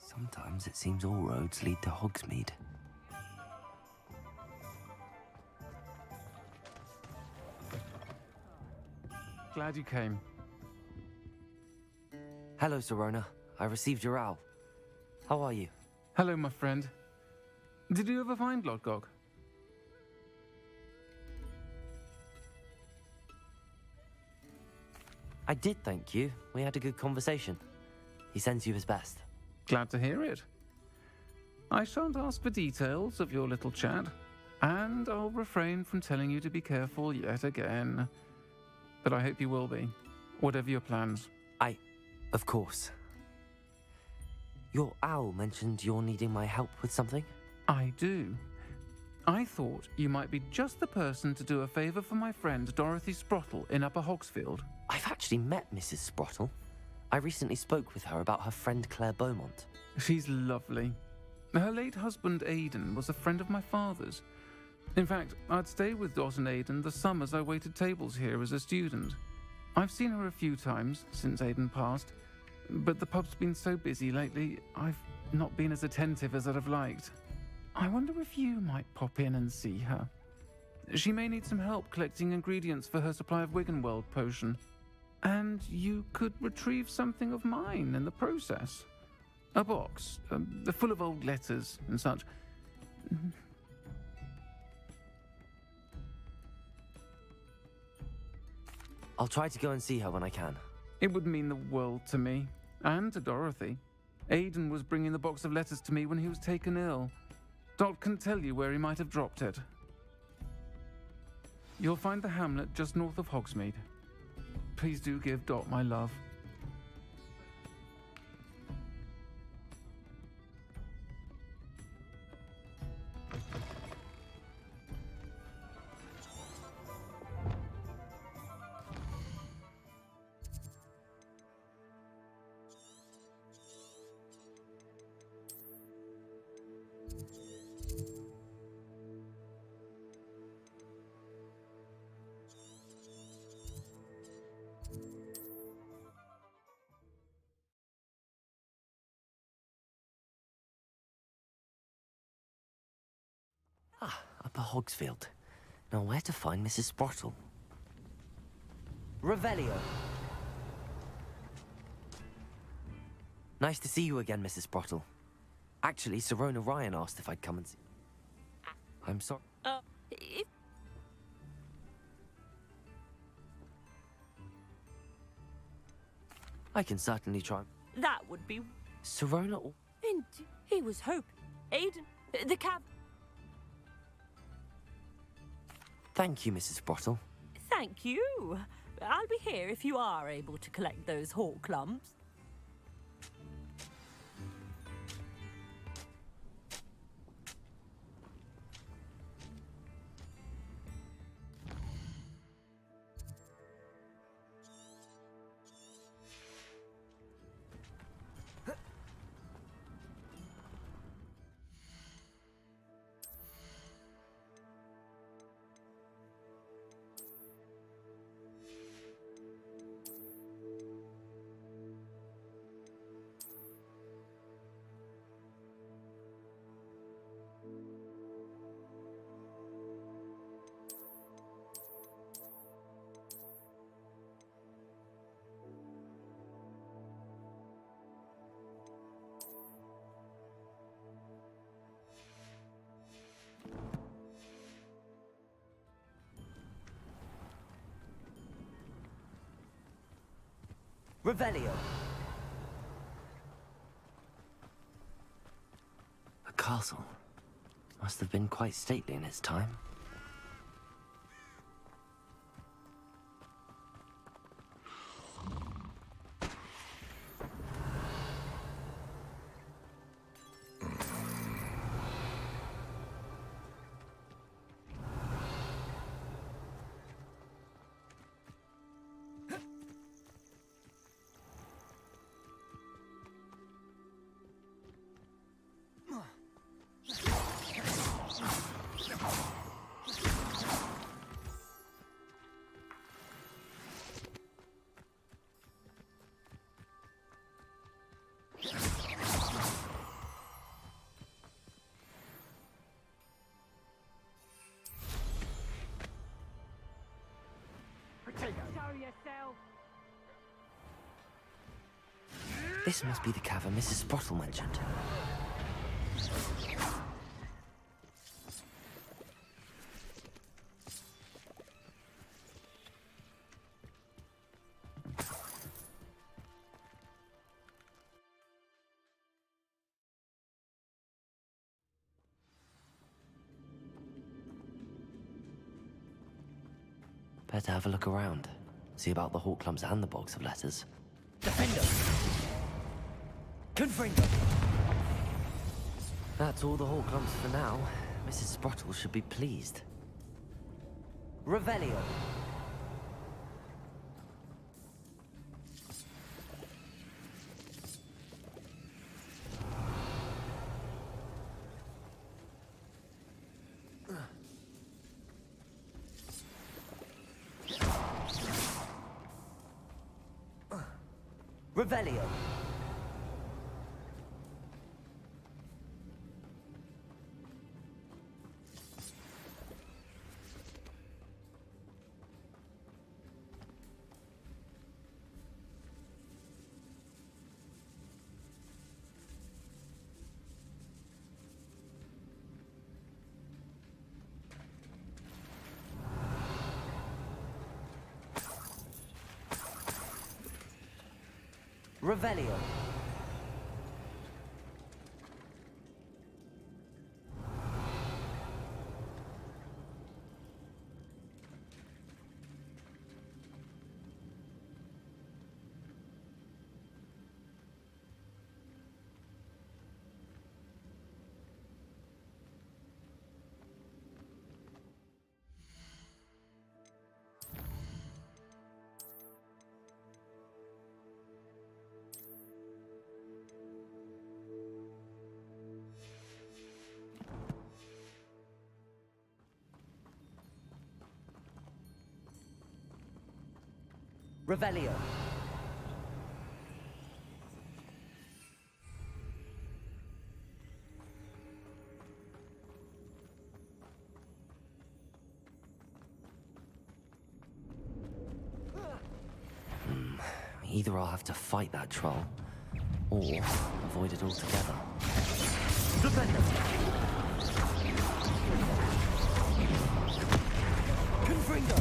Sometimes it seems all roads lead to Hogsmeade. Glad you came. Hello, Sirona. I received your owl. How are you? Hello, my friend. Did you ever find Lodgok? I did, thank you. We had a good conversation. He sends you his best. Glad to hear it. I shan't ask for details of your little chat, and I'll refrain from telling you to be careful yet again. But I hope you will be, whatever your plans. Of course. Your owl mentioned you're needing my help with something? I do. I thought you might be just the person to do a favour for my friend Dorothy Sprottle in Upper Hogsfield. I've actually met Mrs. Sprottle. I recently spoke with her about her friend Claire Beaumont. She's lovely. Her late husband Aidan was a friend of my father's. In fact, I'd stay with Dot and Aidan the summers I waited tables here as a student. I've seen her a few times since Aidan passed, but the pub's been so busy lately, I've not been as attentive as I'd have liked. I wonder if you might pop in and see her. She may need some help collecting ingredients for her supply of Wiggenweld potion. And you could retrieve something of mine in the process. A box, full of old letters and such. I'll try to go and see her when I can. It would mean the world to me, and to Dorothy. Aidan was bringing the box of letters to me when he was taken ill. Dot can tell you where he might have dropped it. You'll find the hamlet just north of Hogsmeade. Please do give Dot my love. Upper Hogsfield. Now where to find Mrs. Sprottle? Revelio. Nice to see you again, Mrs. Sprottle. Actually, Sirona Ryan asked if I'd come and see... I'm sorry. I can certainly try. That would be... Sirona... And he was Hope. Aidan, the cab... Thank you, Mrs. Sprottle. Thank you. I'll be here if you are able to collect those hawk clumps. Revelio. A castle. Must have been quite stately in its time. yourself. This must be the cavern Mrs. Sprottle mentioned. Better have a look around. See about the hawk clumps and the box of letters. Defender! Confringo! That's all the hawk clumps for now. Mrs. Sprottle should be pleased. Revelio! Revelio. Revelio. Revelio. Either I'll have to fight that troll, or avoid it altogether. Defender! Confringo!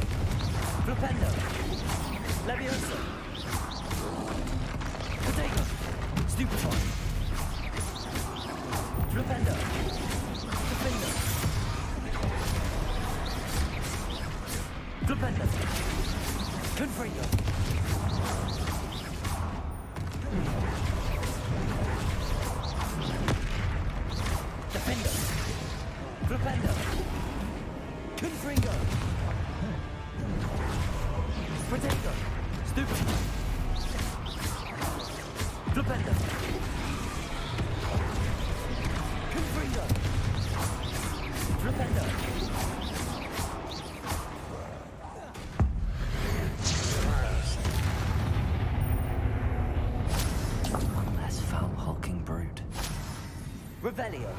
Flipendo! Leviosa! Potato! Stupefy! Flipendo! Defender! Flipendo! Confringo! Defender! Flipendo! Confringo! Potato! Stupid! Flipendo! Confringo! Flipendo! One less foul hulking brood. Revelio!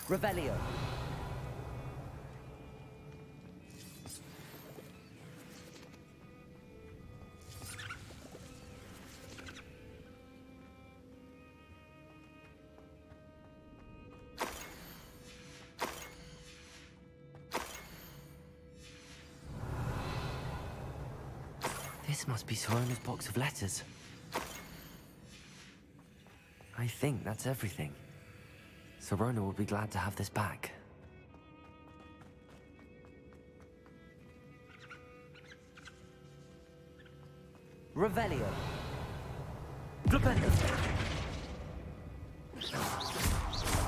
Revelio. This must be Sorona's box of letters. I think that's everything. Sorona will be glad to have this back. Revelio. Flipendo.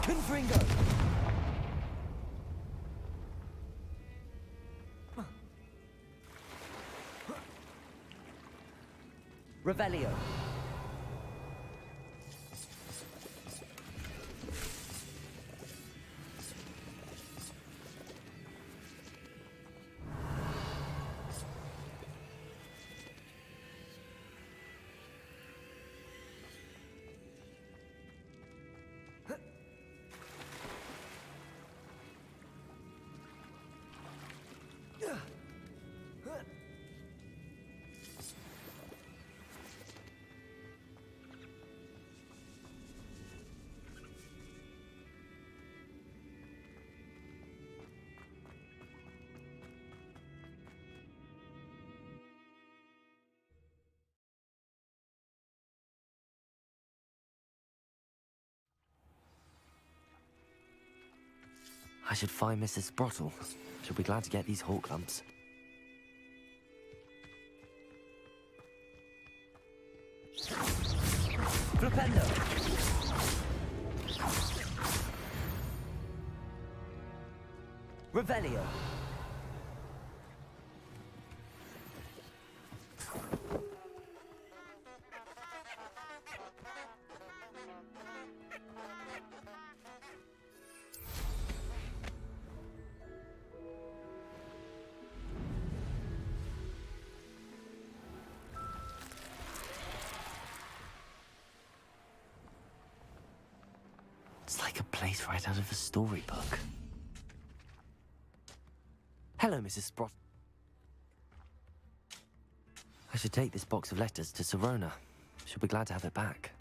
Confringo. Revelio. I should find Mrs. Sprottle. She'll be glad to get these hawk lumps. Flipendo. Revelio. It's like a place right out of a storybook. Hello, Mrs. Sprott. I should take this box of letters to Sirona. She'll be glad to have it back.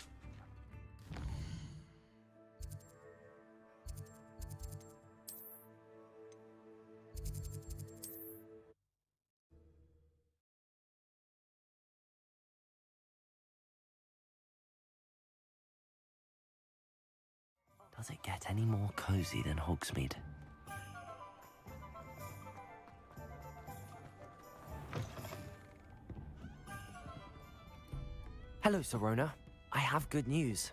Does it get any more cozy than Hogsmeade? Hello, Sirona. I have good news.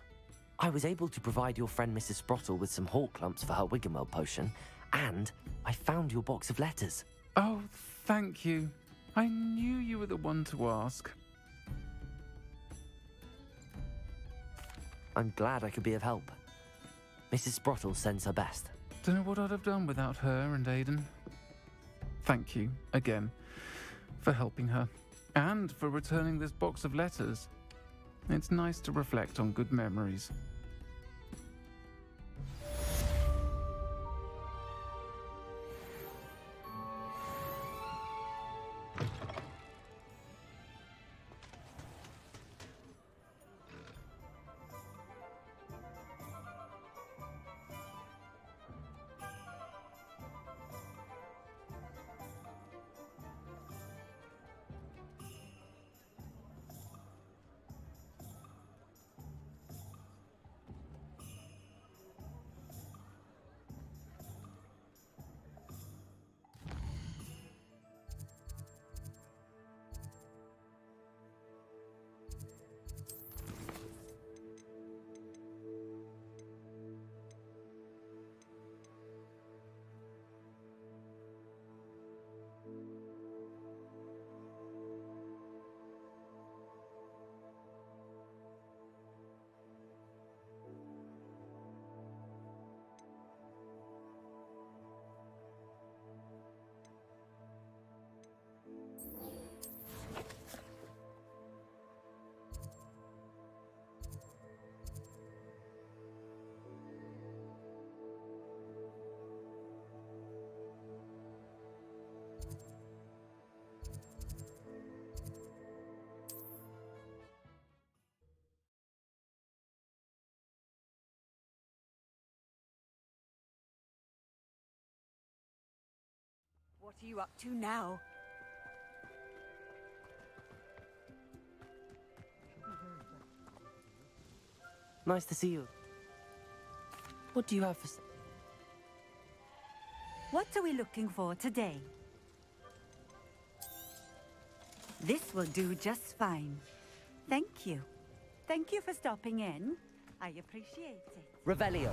I was able to provide your friend Mrs. Sprottle with some hawk lumps for her Wiggenweld potion, and I found your box of letters. Oh, thank you. I knew you were the one to ask. I'm glad I could be of help. Mrs. Sprottle sends her best. Don't know what I'd have done without her and Aidan. Thank you, again, for helping her, and for returning this box of letters. It's nice to reflect on good memories. What are you up to now? Nice to see you. What do you have for... What are we looking for today? This will do just fine. Thank you. Thank you for stopping in. I appreciate it. Revelio.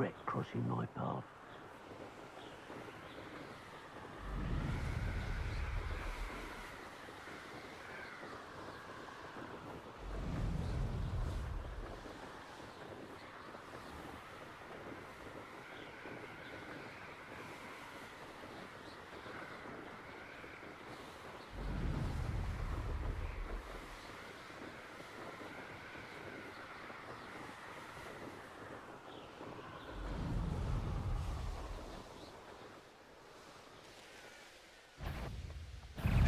regret crossing my path.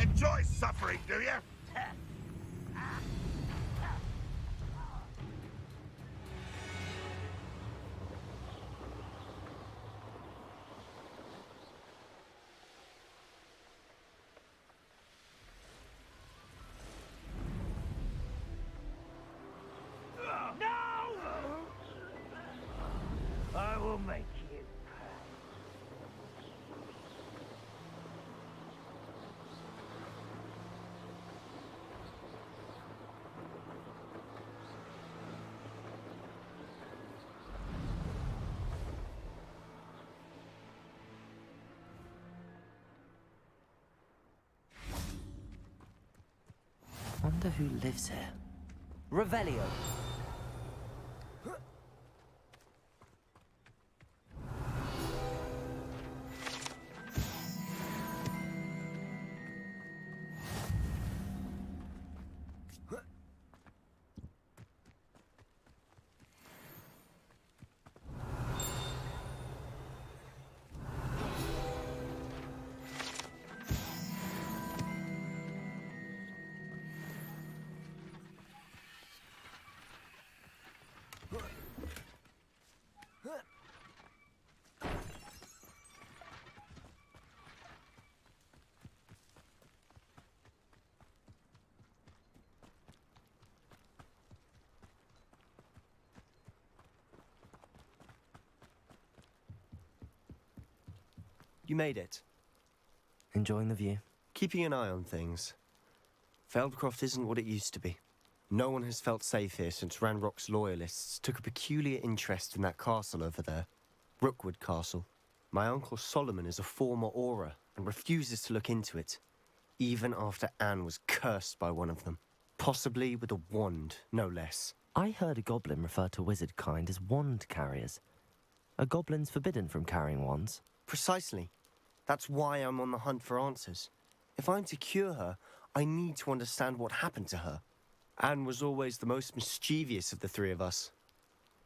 Enjoy suffering, do you? I will make you. Wonder who lives here. Revelio. You made it. Enjoying the view? Keeping an eye on things. Feldcroft isn't what it used to be. No one has felt safe here since Ranrock's loyalists took a peculiar interest in that castle over there. Rookwood Castle. My uncle Solomon is a former Auror and refuses to look into it, even after Anne was cursed by one of them. Possibly with a wand, no less. I heard a goblin refer to wizard kind as wand carriers. Are goblins forbidden from carrying wands? Precisely. That's why I'm on the hunt for answers. If I'm to cure her, I need to understand what happened to her. Anne was always the most mischievous of the three of us.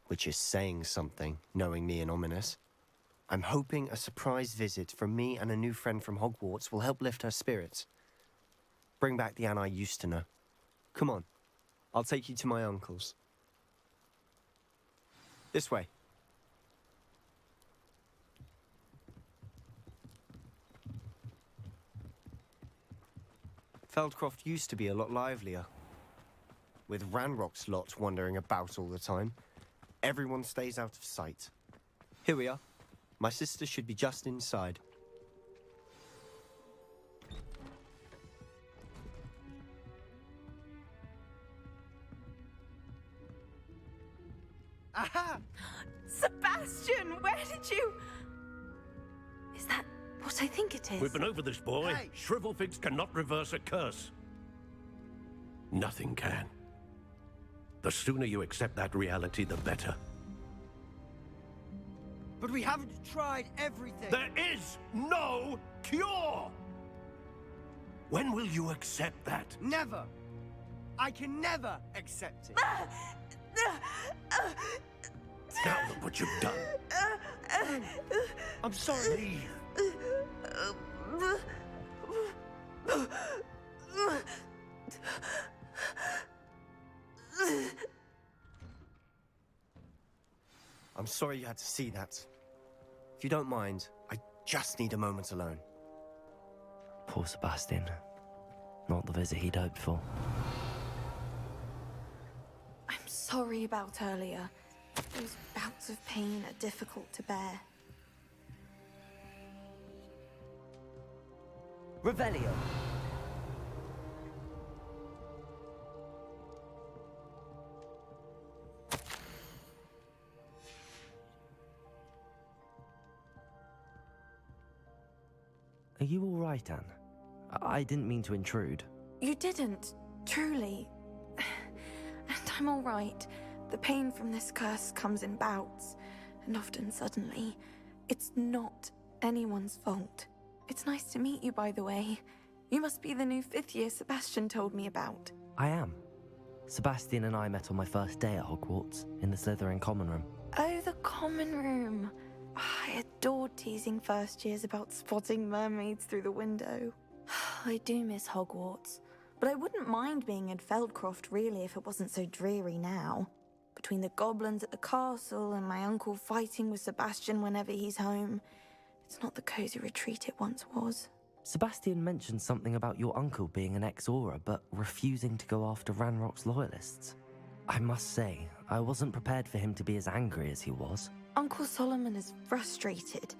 Which is saying something, knowing me and ominous. I'm hoping a surprise visit from me and a new friend from Hogwarts will help lift her spirits. Bring back the Anne I used to know. Come on, I'll take you to my uncle's. This way. Feldcroft used to be a lot livelier. With Ranrock's lot wandering about all the time, everyone stays out of sight. Here we are. My sister should be just inside. Aha! Sebastian, where did you... Is that what I think it is? We've been over this, boy. Hey. Shrivelfigs cannot reverse a curse. Nothing can. The sooner you accept that reality, the better. But we haven't tried everything. There is no cure! When will you accept that? Never. I can never accept it. Now look what you've done. I'm sorry. I'm sorry you had to see that. If you don't mind, I just need a moment alone. Poor Sebastian. Not the visit he'd hoped for. I'm sorry about earlier. Those bouts of pain are difficult to bear. Revelio. Are you all right, Anne? I didn't mean to intrude. You didn't, truly. And I'm all right. The pain from this curse comes in bouts, and often suddenly. It's not anyone's fault. It's nice to meet you, by the way. You must be the new 5th year Sebastian told me about. I am. Sebastian and I met on my first day at Hogwarts, in the Slytherin common room. Oh, the common room. I adored teasing first years about spotting mermaids through the window. I do miss Hogwarts, but I wouldn't mind being in Feldcroft really if it wasn't so dreary now. Between the goblins at the castle and my uncle fighting with Sebastian whenever he's home, it's not the cosy retreat it once was. Sebastian mentioned something about your uncle being an ex-Auror, but refusing to go after Ranrock's loyalists. I must say, I wasn't prepared for him to be as angry as he was. Uncle Solomon is frustrated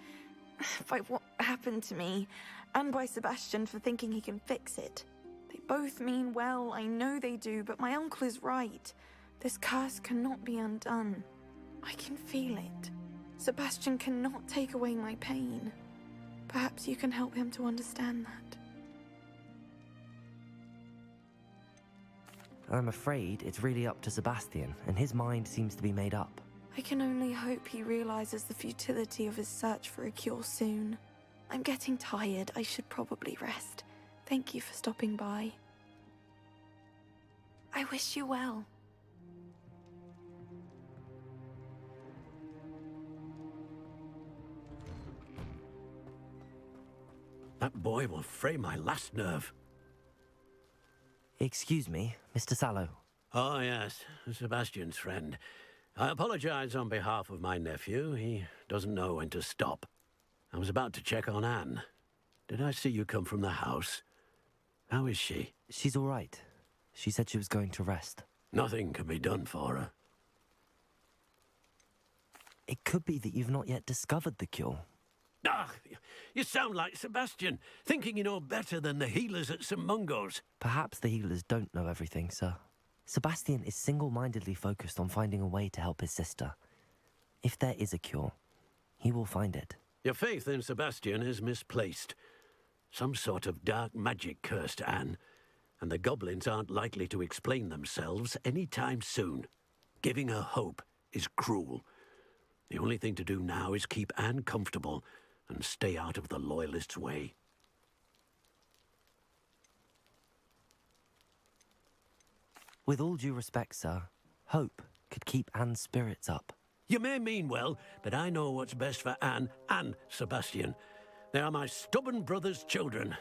by what happened to me, and by Sebastian for thinking he can fix it. They both mean well, I know they do, but my uncle is right. This curse cannot be undone. I can feel it. Sebastian cannot take away my pain. Perhaps you can help him to understand that. I'm afraid it's really up to Sebastian, and his mind seems to be made up. I can only hope he realizes the futility of his search for a cure soon. I'm getting tired. I should probably rest. Thank you for stopping by. I wish you well. That boy will fray my last nerve. Excuse me, Mr. Sallow. Oh, yes, Sebastian's friend. I apologize on behalf of my nephew. He doesn't know when to stop. I was about to check on Anne. Did I see you come from the house? How is she? She's all right. She said she was going to rest. Nothing can be done for her. It could be that you've not yet discovered the cure. Ah, you sound like Sebastian, thinking you know better than the healers at St. Mungo's. Perhaps the healers don't know everything, sir. Sebastian is single-mindedly focused on finding a way to help his sister. If there is a cure, he will find it. Your faith in Sebastian is misplaced. Some sort of dark magic cursed Anne, and the goblins aren't likely to explain themselves any time soon. Giving her hope is cruel. The only thing to do now is keep Anne comfortable and stay out of the Loyalists' way. With all due respect, sir, hope could keep Anne's spirits up. You may mean well, but I know what's best for Anne and Sebastian. They are my stubborn brother's children.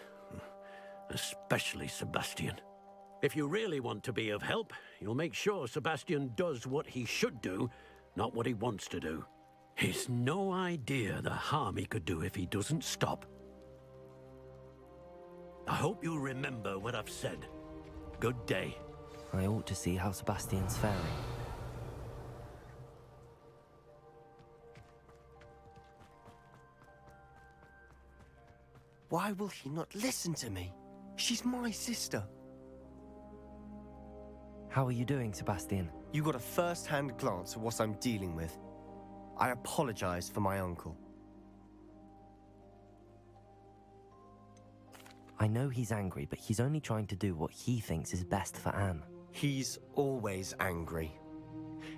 Especially Sebastian. If you really want to be of help, you'll make sure Sebastian does what he should do, not what he wants to do. He's no idea the harm he could do if he doesn't stop. I hope you'll remember what I've said. Good day. I ought to see how Sebastian's faring. Why will he not listen to me? She's my sister. How are you doing, Sebastian? You got a first-hand glance at what I'm dealing with. I apologize for my uncle. I know he's angry, but he's only trying to do what he thinks is best for Anne. He's always angry.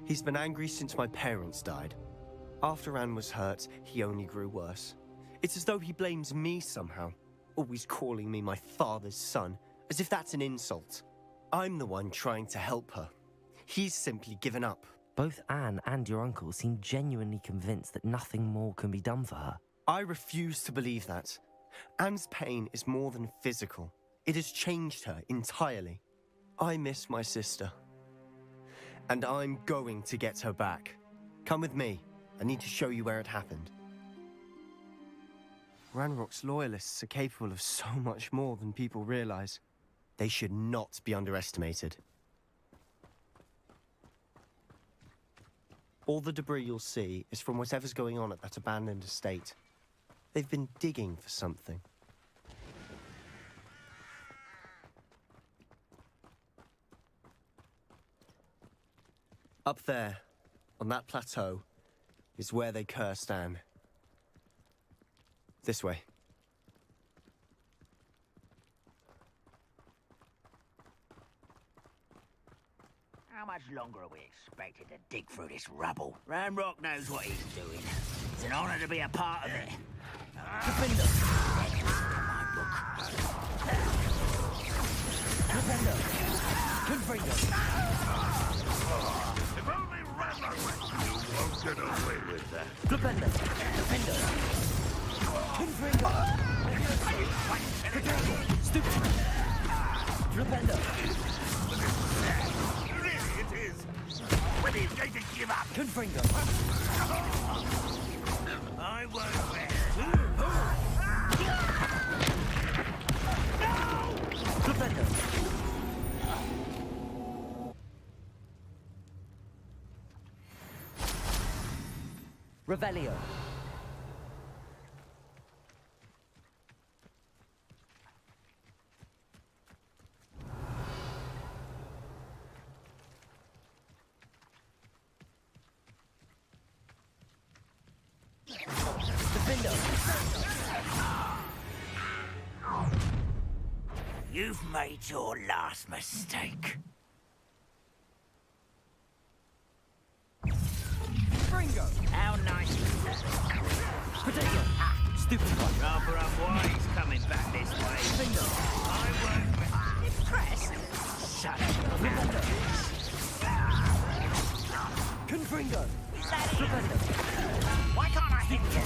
He's been angry since my parents died. After Anne was hurt, he only grew worse. It's as though he blames me somehow, always calling me my father's son, as if that's an insult. I'm the one trying to help her. He's simply given up. Both Anne and your uncle seem genuinely convinced that nothing more can be done for her. I refuse to believe that. Anne's pain is more than physical. It has changed her entirely. I miss my sister. And I'm going to get her back. Come with me. I need to show you where it happened. Ranrock's loyalists are capable of so much more than people realize. They should not be underestimated. All the debris you'll see is from whatever's going on at that abandoned estate. They've been digging for something. Up there, on that plateau, is where they cursed Anne. This way. How much longer are we expected to dig through this rubble? Ramrock knows what he's doing. It's an honor to be a part of it. Defender! Defender! Confringo! If only Ramrock went, you won't get away with that. Defender! Defender! Confringo! Stupid! Defender! Really it is. When he's going to give up. Confringo! I won't rest. Defender! Revelio! Defender! You've made your last mistake. Fringo! How nice is that? Potato! Stupid one! Rather unwise coming back this way. Finger! I won't be impressed. Shut up. Defender! Confringo! Defender! Why can't I hit you?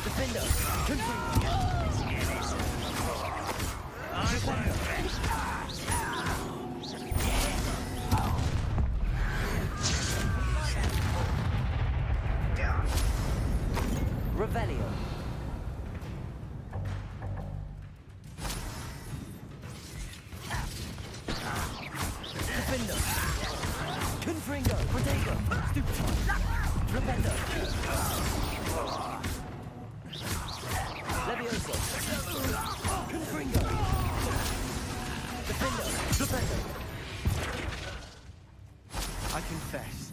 Defender! Confringo! I won't rest. Revelio! Defender! Confringo! Potato! Stupid! Defender! Levioso! Confringo! Defender! Defender! I confess,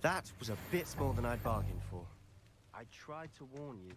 that was a bit more than I'd bargained for. I tried to warn you.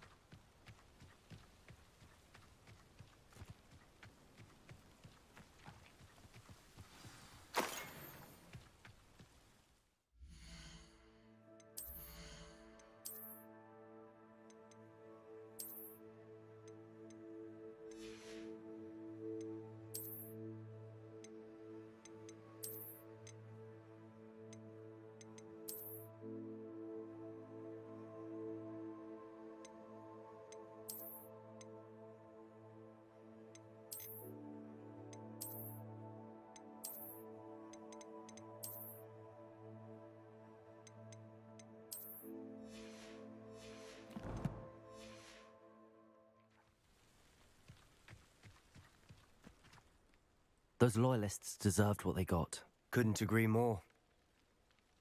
Those loyalists deserved what they got. Couldn't agree more.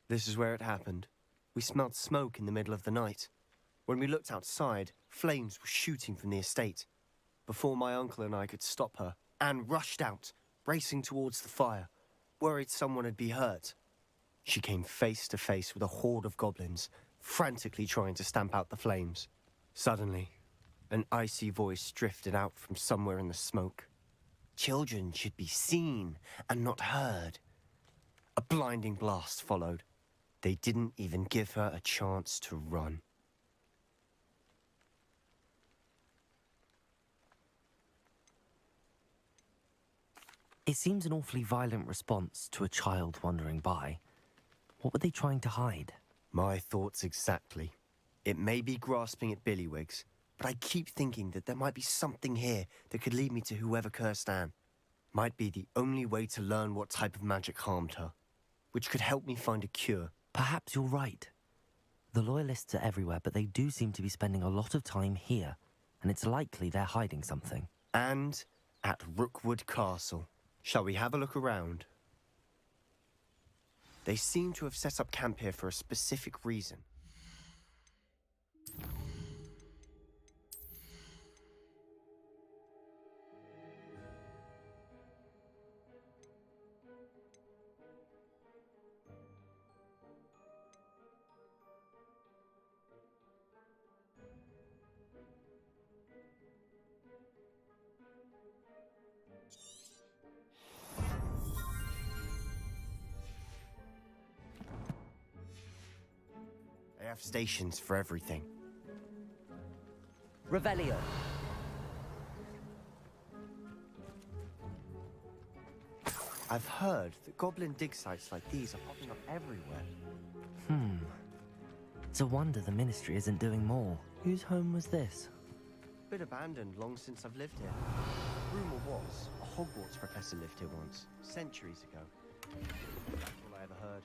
This is where it happened. We smelled smoke in the middle of the night. When we looked outside, flames were shooting from the estate. Before my uncle and I could stop her, Anne rushed out, racing towards the fire, worried someone had been hurt. She came face to face with a horde of goblins, frantically trying to stamp out the flames. Suddenly, an icy voice drifted out from somewhere in the smoke. Children should be seen and not heard. A blinding blast followed. They didn't even give her a chance to run. It seems an awfully violent response to a child wandering by. What were they trying to hide? My thoughts exactly. It may be grasping at billywhigs, but I keep thinking that there might be something here that could lead me to whoever cursed Anne. Might be the only way to learn what type of magic harmed her, which could help me find a cure. Perhaps you're right. The loyalists are everywhere, but they do seem to be spending a lot of time here, and it's likely they're hiding something. And at Rookwood Castle. Shall we have a look around? They seem to have set up camp here for a specific reason. have stations for everything. Revelio. I've heard that goblin dig sites like these are popping up everywhere. It's a wonder the Ministry isn't doing more. Whose home was this? Been abandoned long since I've lived here. Rumour was, a Hogwarts professor lived here once, centuries ago. That's all I ever heard.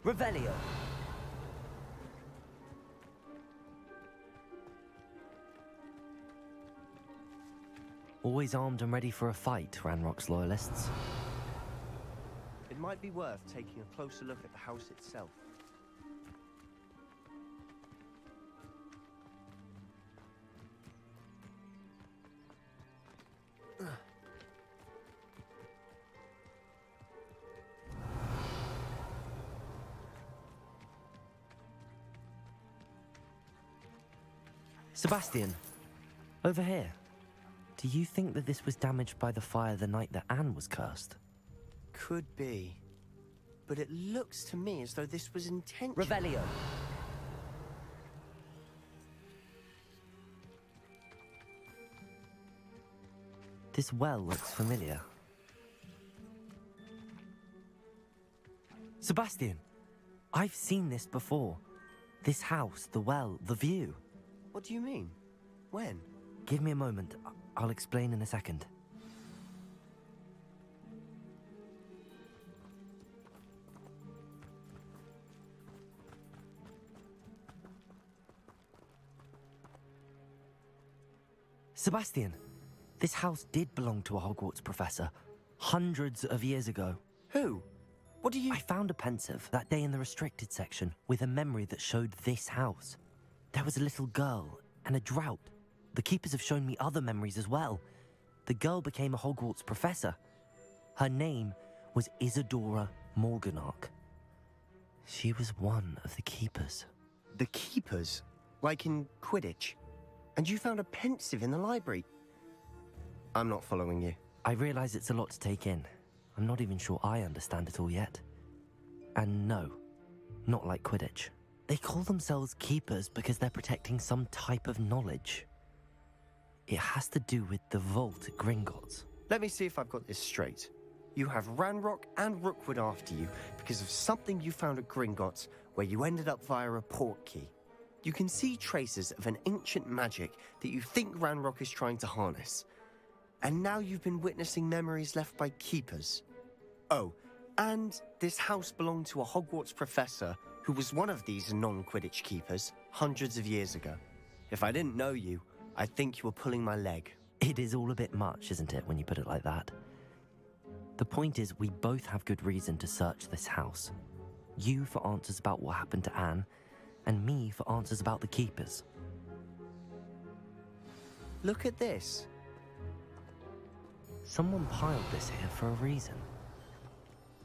Revelio. Always armed and ready for a fight, Ranrock's loyalists. It might be worth taking a closer look at the house itself. Sebastian, over here. Do you think that this was damaged by the fire the night that Anne was cursed? Could be. But it looks to me as though this was intentional. Revelio. This well looks familiar. Sebastian, I've seen this before. This house, the well, the view. What do you mean? When? Give me a moment. I'll explain in a second. Sebastian, this house did belong to a Hogwarts professor, hundreds of years ago. Who? What do you... I found a pensive that day in the restricted section with a memory that showed this house. There was a little girl and a drought. The keepers have shown me other memories as well. The girl became a Hogwarts professor. Her name was Isadora Morganach. She was one of the keepers. The keepers? Like in Quidditch? And you found a pensive in the library? I'm not following you. I realize it's a lot to take in. I'm not even sure I understand it all yet. And no, not like Quidditch. They call themselves keepers because they're protecting some type of knowledge. It has to do with the vault at Gringotts. Let me see if I've got this straight. You have Ranrock and Rookwood after you because of something you found at Gringotts where you ended up via a port key. You can see traces of an ancient magic that you think Ranrock is trying to harness. And now you've been witnessing memories left by keepers. Oh, and this house belonged to a Hogwarts professor who was one of these non-Quidditch keepers hundreds of years ago. If I didn't know you, I think you were pulling my leg. It is all a bit much, isn't it, when you put it like that? The point is, we both have good reason to search this house. You for answers about what happened to Anne, and me for answers about the keepers. Look at this. Someone piled this here for a reason.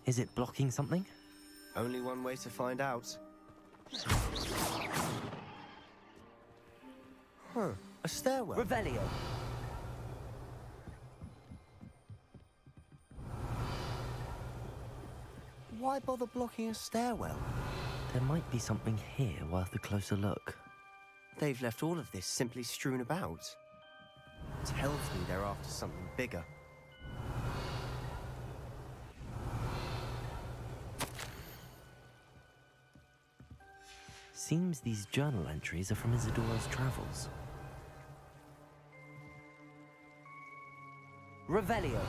Is it blocking something? Only one way to find out. Huh, a stairwell. Revelio. Why bother blocking a stairwell? There might be something here worth a closer look. They've left all of this simply strewn about. Tells me they're after something bigger. Seems these journal entries are from Isadora's travels. Revelio.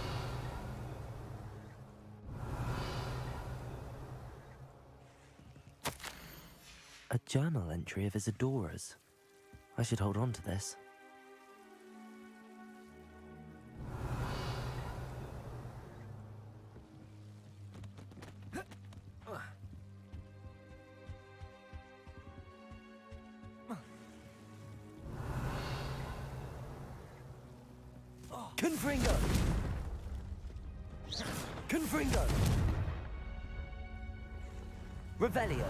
A journal entry of Isadora's. I should hold on to this. Confringo! Confringo! Revelio!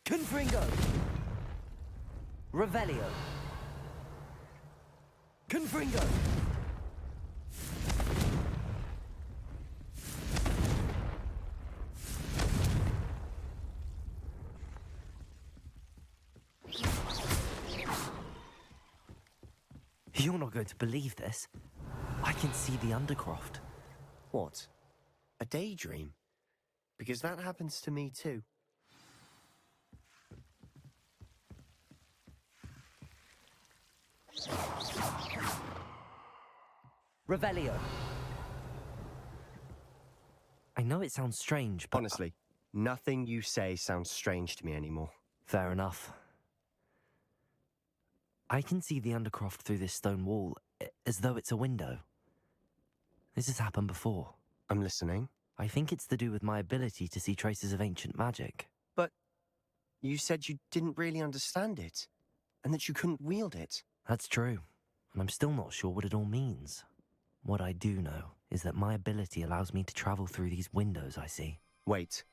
Confringo! Revelio! Confringo! You're not going to believe this. I can see the Undercroft. What? A daydream? Because that happens to me too. Revelio. I know it sounds strange, but... Honestly, nothing you say sounds strange to me anymore. Fair enough. I can see the Undercroft through this stone wall, as though it's a window. This has happened before. I'm listening. I think it's to do with my ability to see traces of ancient magic. But you said you didn't really understand it, and that you couldn't wield it. That's true, and I'm still not sure what it all means. What I do know is that my ability allows me to travel through these windows I see. Wait.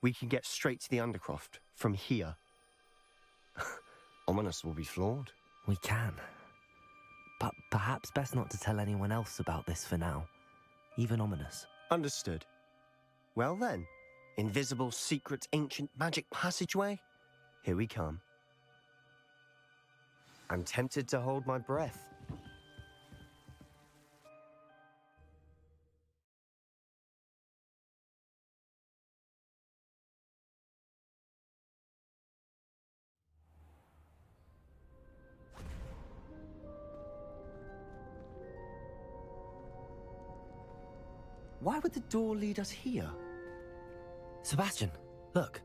We can get straight to the Undercroft from here. Ominous will be flawed. We can. But perhaps best not to tell anyone else about this for now. Even Ominous. Understood. Well then, invisible, secret, ancient magic passageway? Here we come. I'm tempted to hold my breath. Why would the door lead us here? Sebastian, look.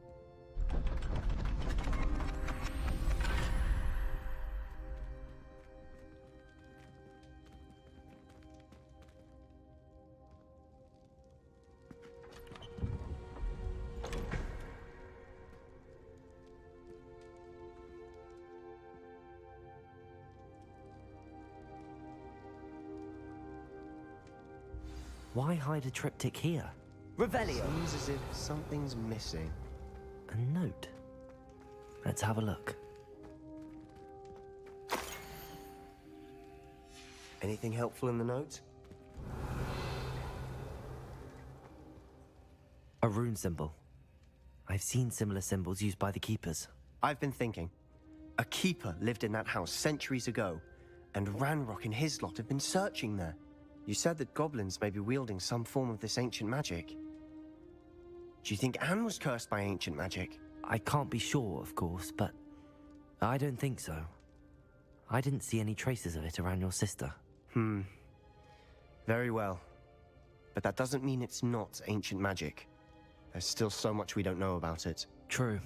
Why hide a triptych here? Revelio! Seems as if something's missing. A note. Let's have a look. Anything helpful in the note? A rune symbol. I've seen similar symbols used by the keepers. I've been thinking. A keeper lived in that house centuries ago, and Ranrock and his lot have been searching there. You said that goblins may be wielding some form of this ancient magic. Do you think Anne was cursed by ancient magic? I can't be sure, of course, but I don't think so. I didn't see any traces of it around your sister. Very well. But that doesn't mean it's not ancient magic. There's still so much we don't know about it. True.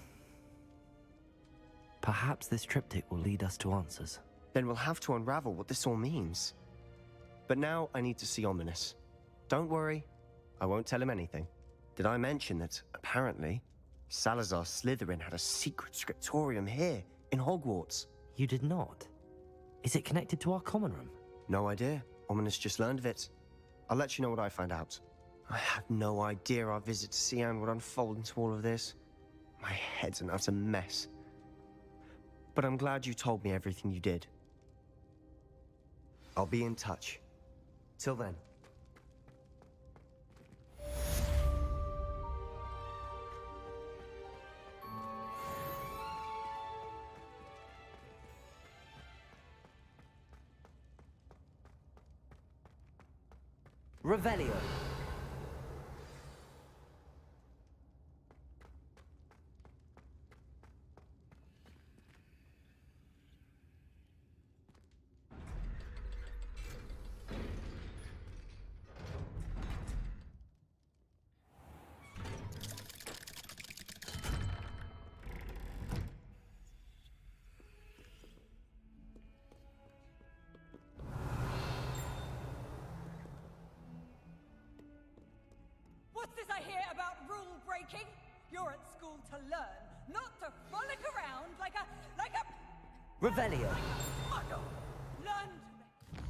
Perhaps this triptych will lead us to answers. Then we'll have to unravel what this all means. But now I need to see Ominous. Don't worry, I won't tell him anything. Did I mention that, apparently, Salazar Slytherin had a secret scriptorium here, in Hogwarts? You did not? Is it connected to our common room? No idea. Ominous just learned of it. I'll let you know what I find out. I had no idea our visit to see Anne would unfold into all of this. My head's an utter mess. But I'm glad you told me everything you did. I'll be in touch. Till then. Revelio. What's this I hear about rule breaking? You're at school to learn, not to frolic around like a... Revelio. Muggle. Learn to...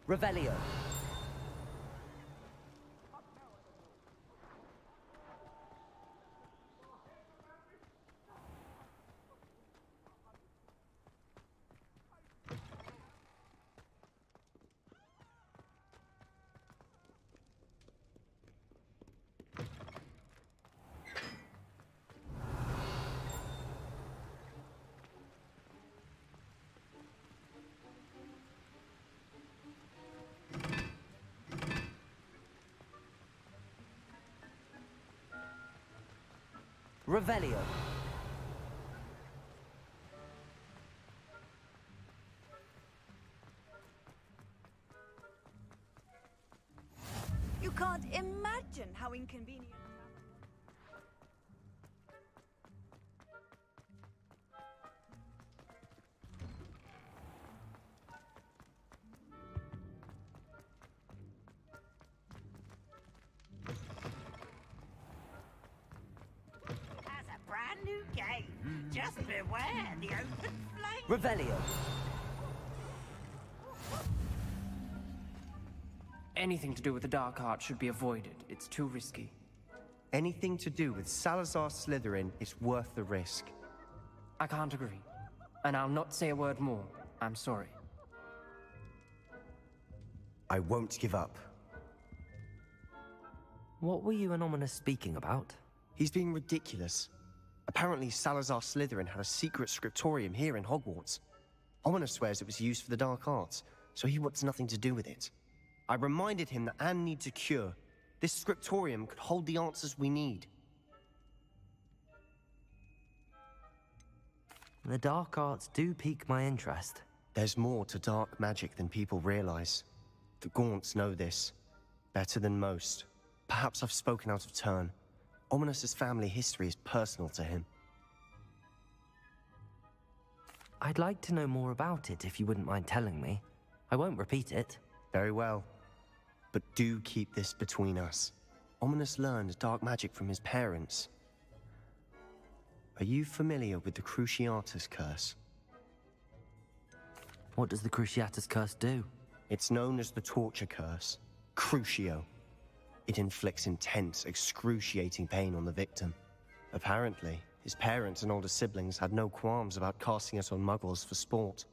Revelio. Revelio. You can't imagine how inconvenient. Brand new game. Just beware the open flame. Revelio. Anything to do with the dark art should be avoided. It's too risky. Anything to do with Salazar Slytherin is worth the risk. I can't agree. And I'll not say a word more. I'm sorry. I won't give up. What were you and Ominous speaking about? He's being ridiculous. Apparently, Salazar Slytherin had a secret scriptorium here in Hogwarts. Ominous swears it was used for the dark arts, so he wants nothing to do with it. I reminded him that Anne needs a cure. This scriptorium could hold the answers we need. The dark arts do pique my interest. There's more to dark magic than people realize. The Gaunts know this better than most. Perhaps I've spoken out of turn. Ominous's family history is personal to him. I'd like to know more about it if you wouldn't mind telling me. I won't repeat it. Very well. But do keep this between us. Ominous learned dark magic from his parents. Are you familiar with the Cruciatus Curse? What does the Cruciatus Curse do? It's known as the Torture Curse. Crucio. It inflicts intense, excruciating pain on the victim. Apparently, his parents and older siblings had no qualms about casting it on muggles for sport.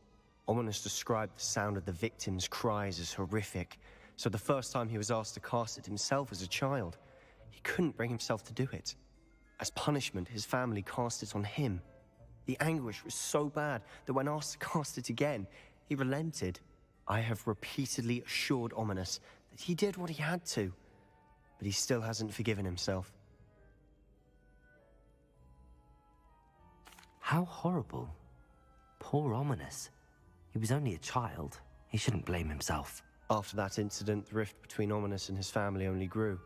Ominous described the sound of the victim's cries as horrific, so the first time he was asked to cast it himself as a child, he couldn't bring himself to do it. As punishment, his family cast it on him. The anguish was so bad that when asked to cast it again, he relented. I have repeatedly assured Ominous that he did what he had to, but he still hasn't forgiven himself. How horrible. Poor Ominous. He was only a child. He shouldn't blame himself. After that incident, the rift between Ominous and his family only grew.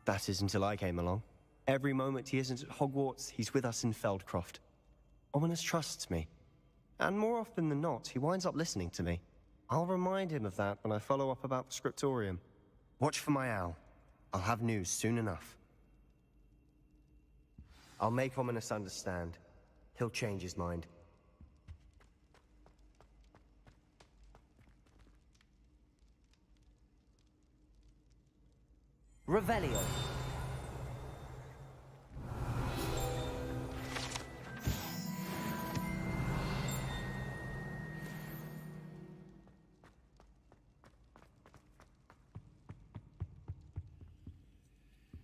That is until I came along. Every moment he isn't at Hogwarts, he's with us in Feldcroft. Ominous trusts me. And more often than not, he winds up listening to me. I'll remind him of that when I follow up about the scriptorium. Watch for my owl. I'll have news soon enough. I'll make Ominous understand. He'll change his mind. Revelio.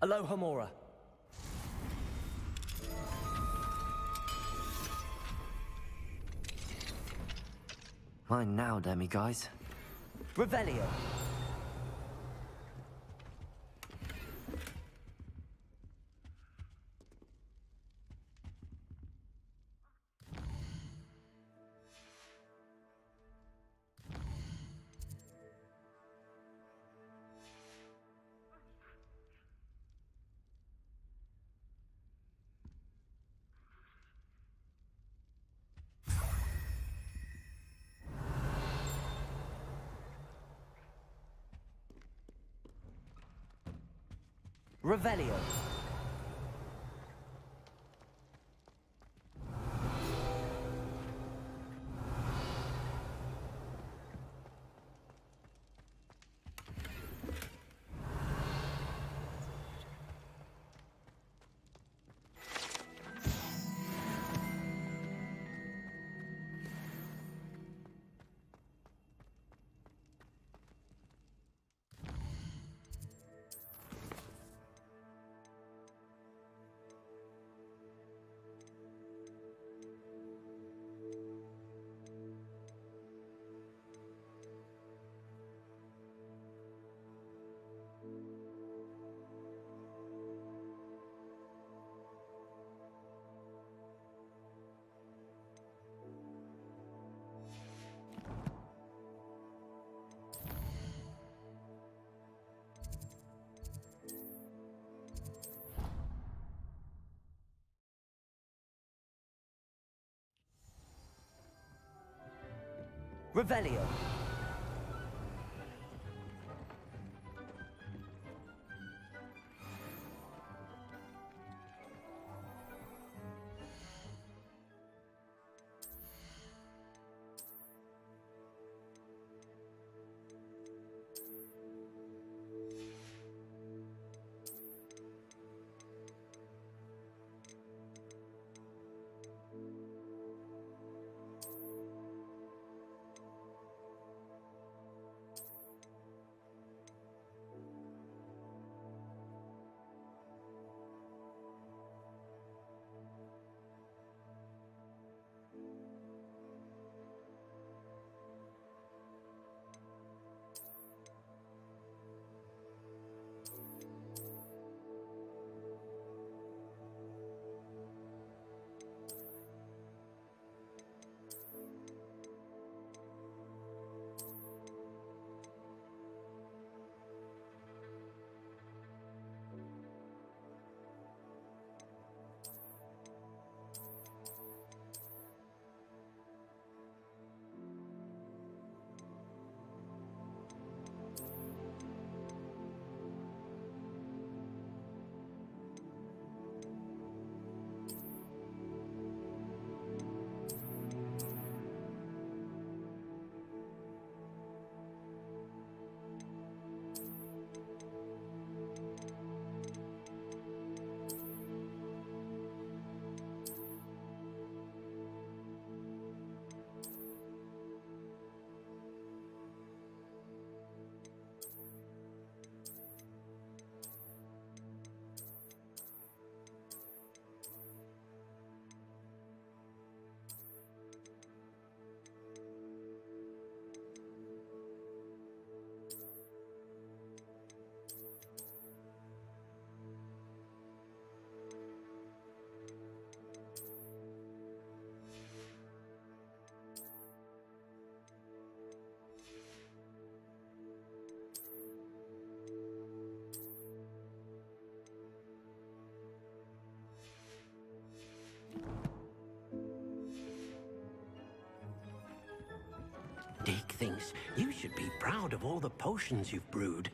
Alohomora. Mine now, demi-guys. Revelio. Revelio. Revelio. Deke thinks you should be proud of all the potions you've brewed.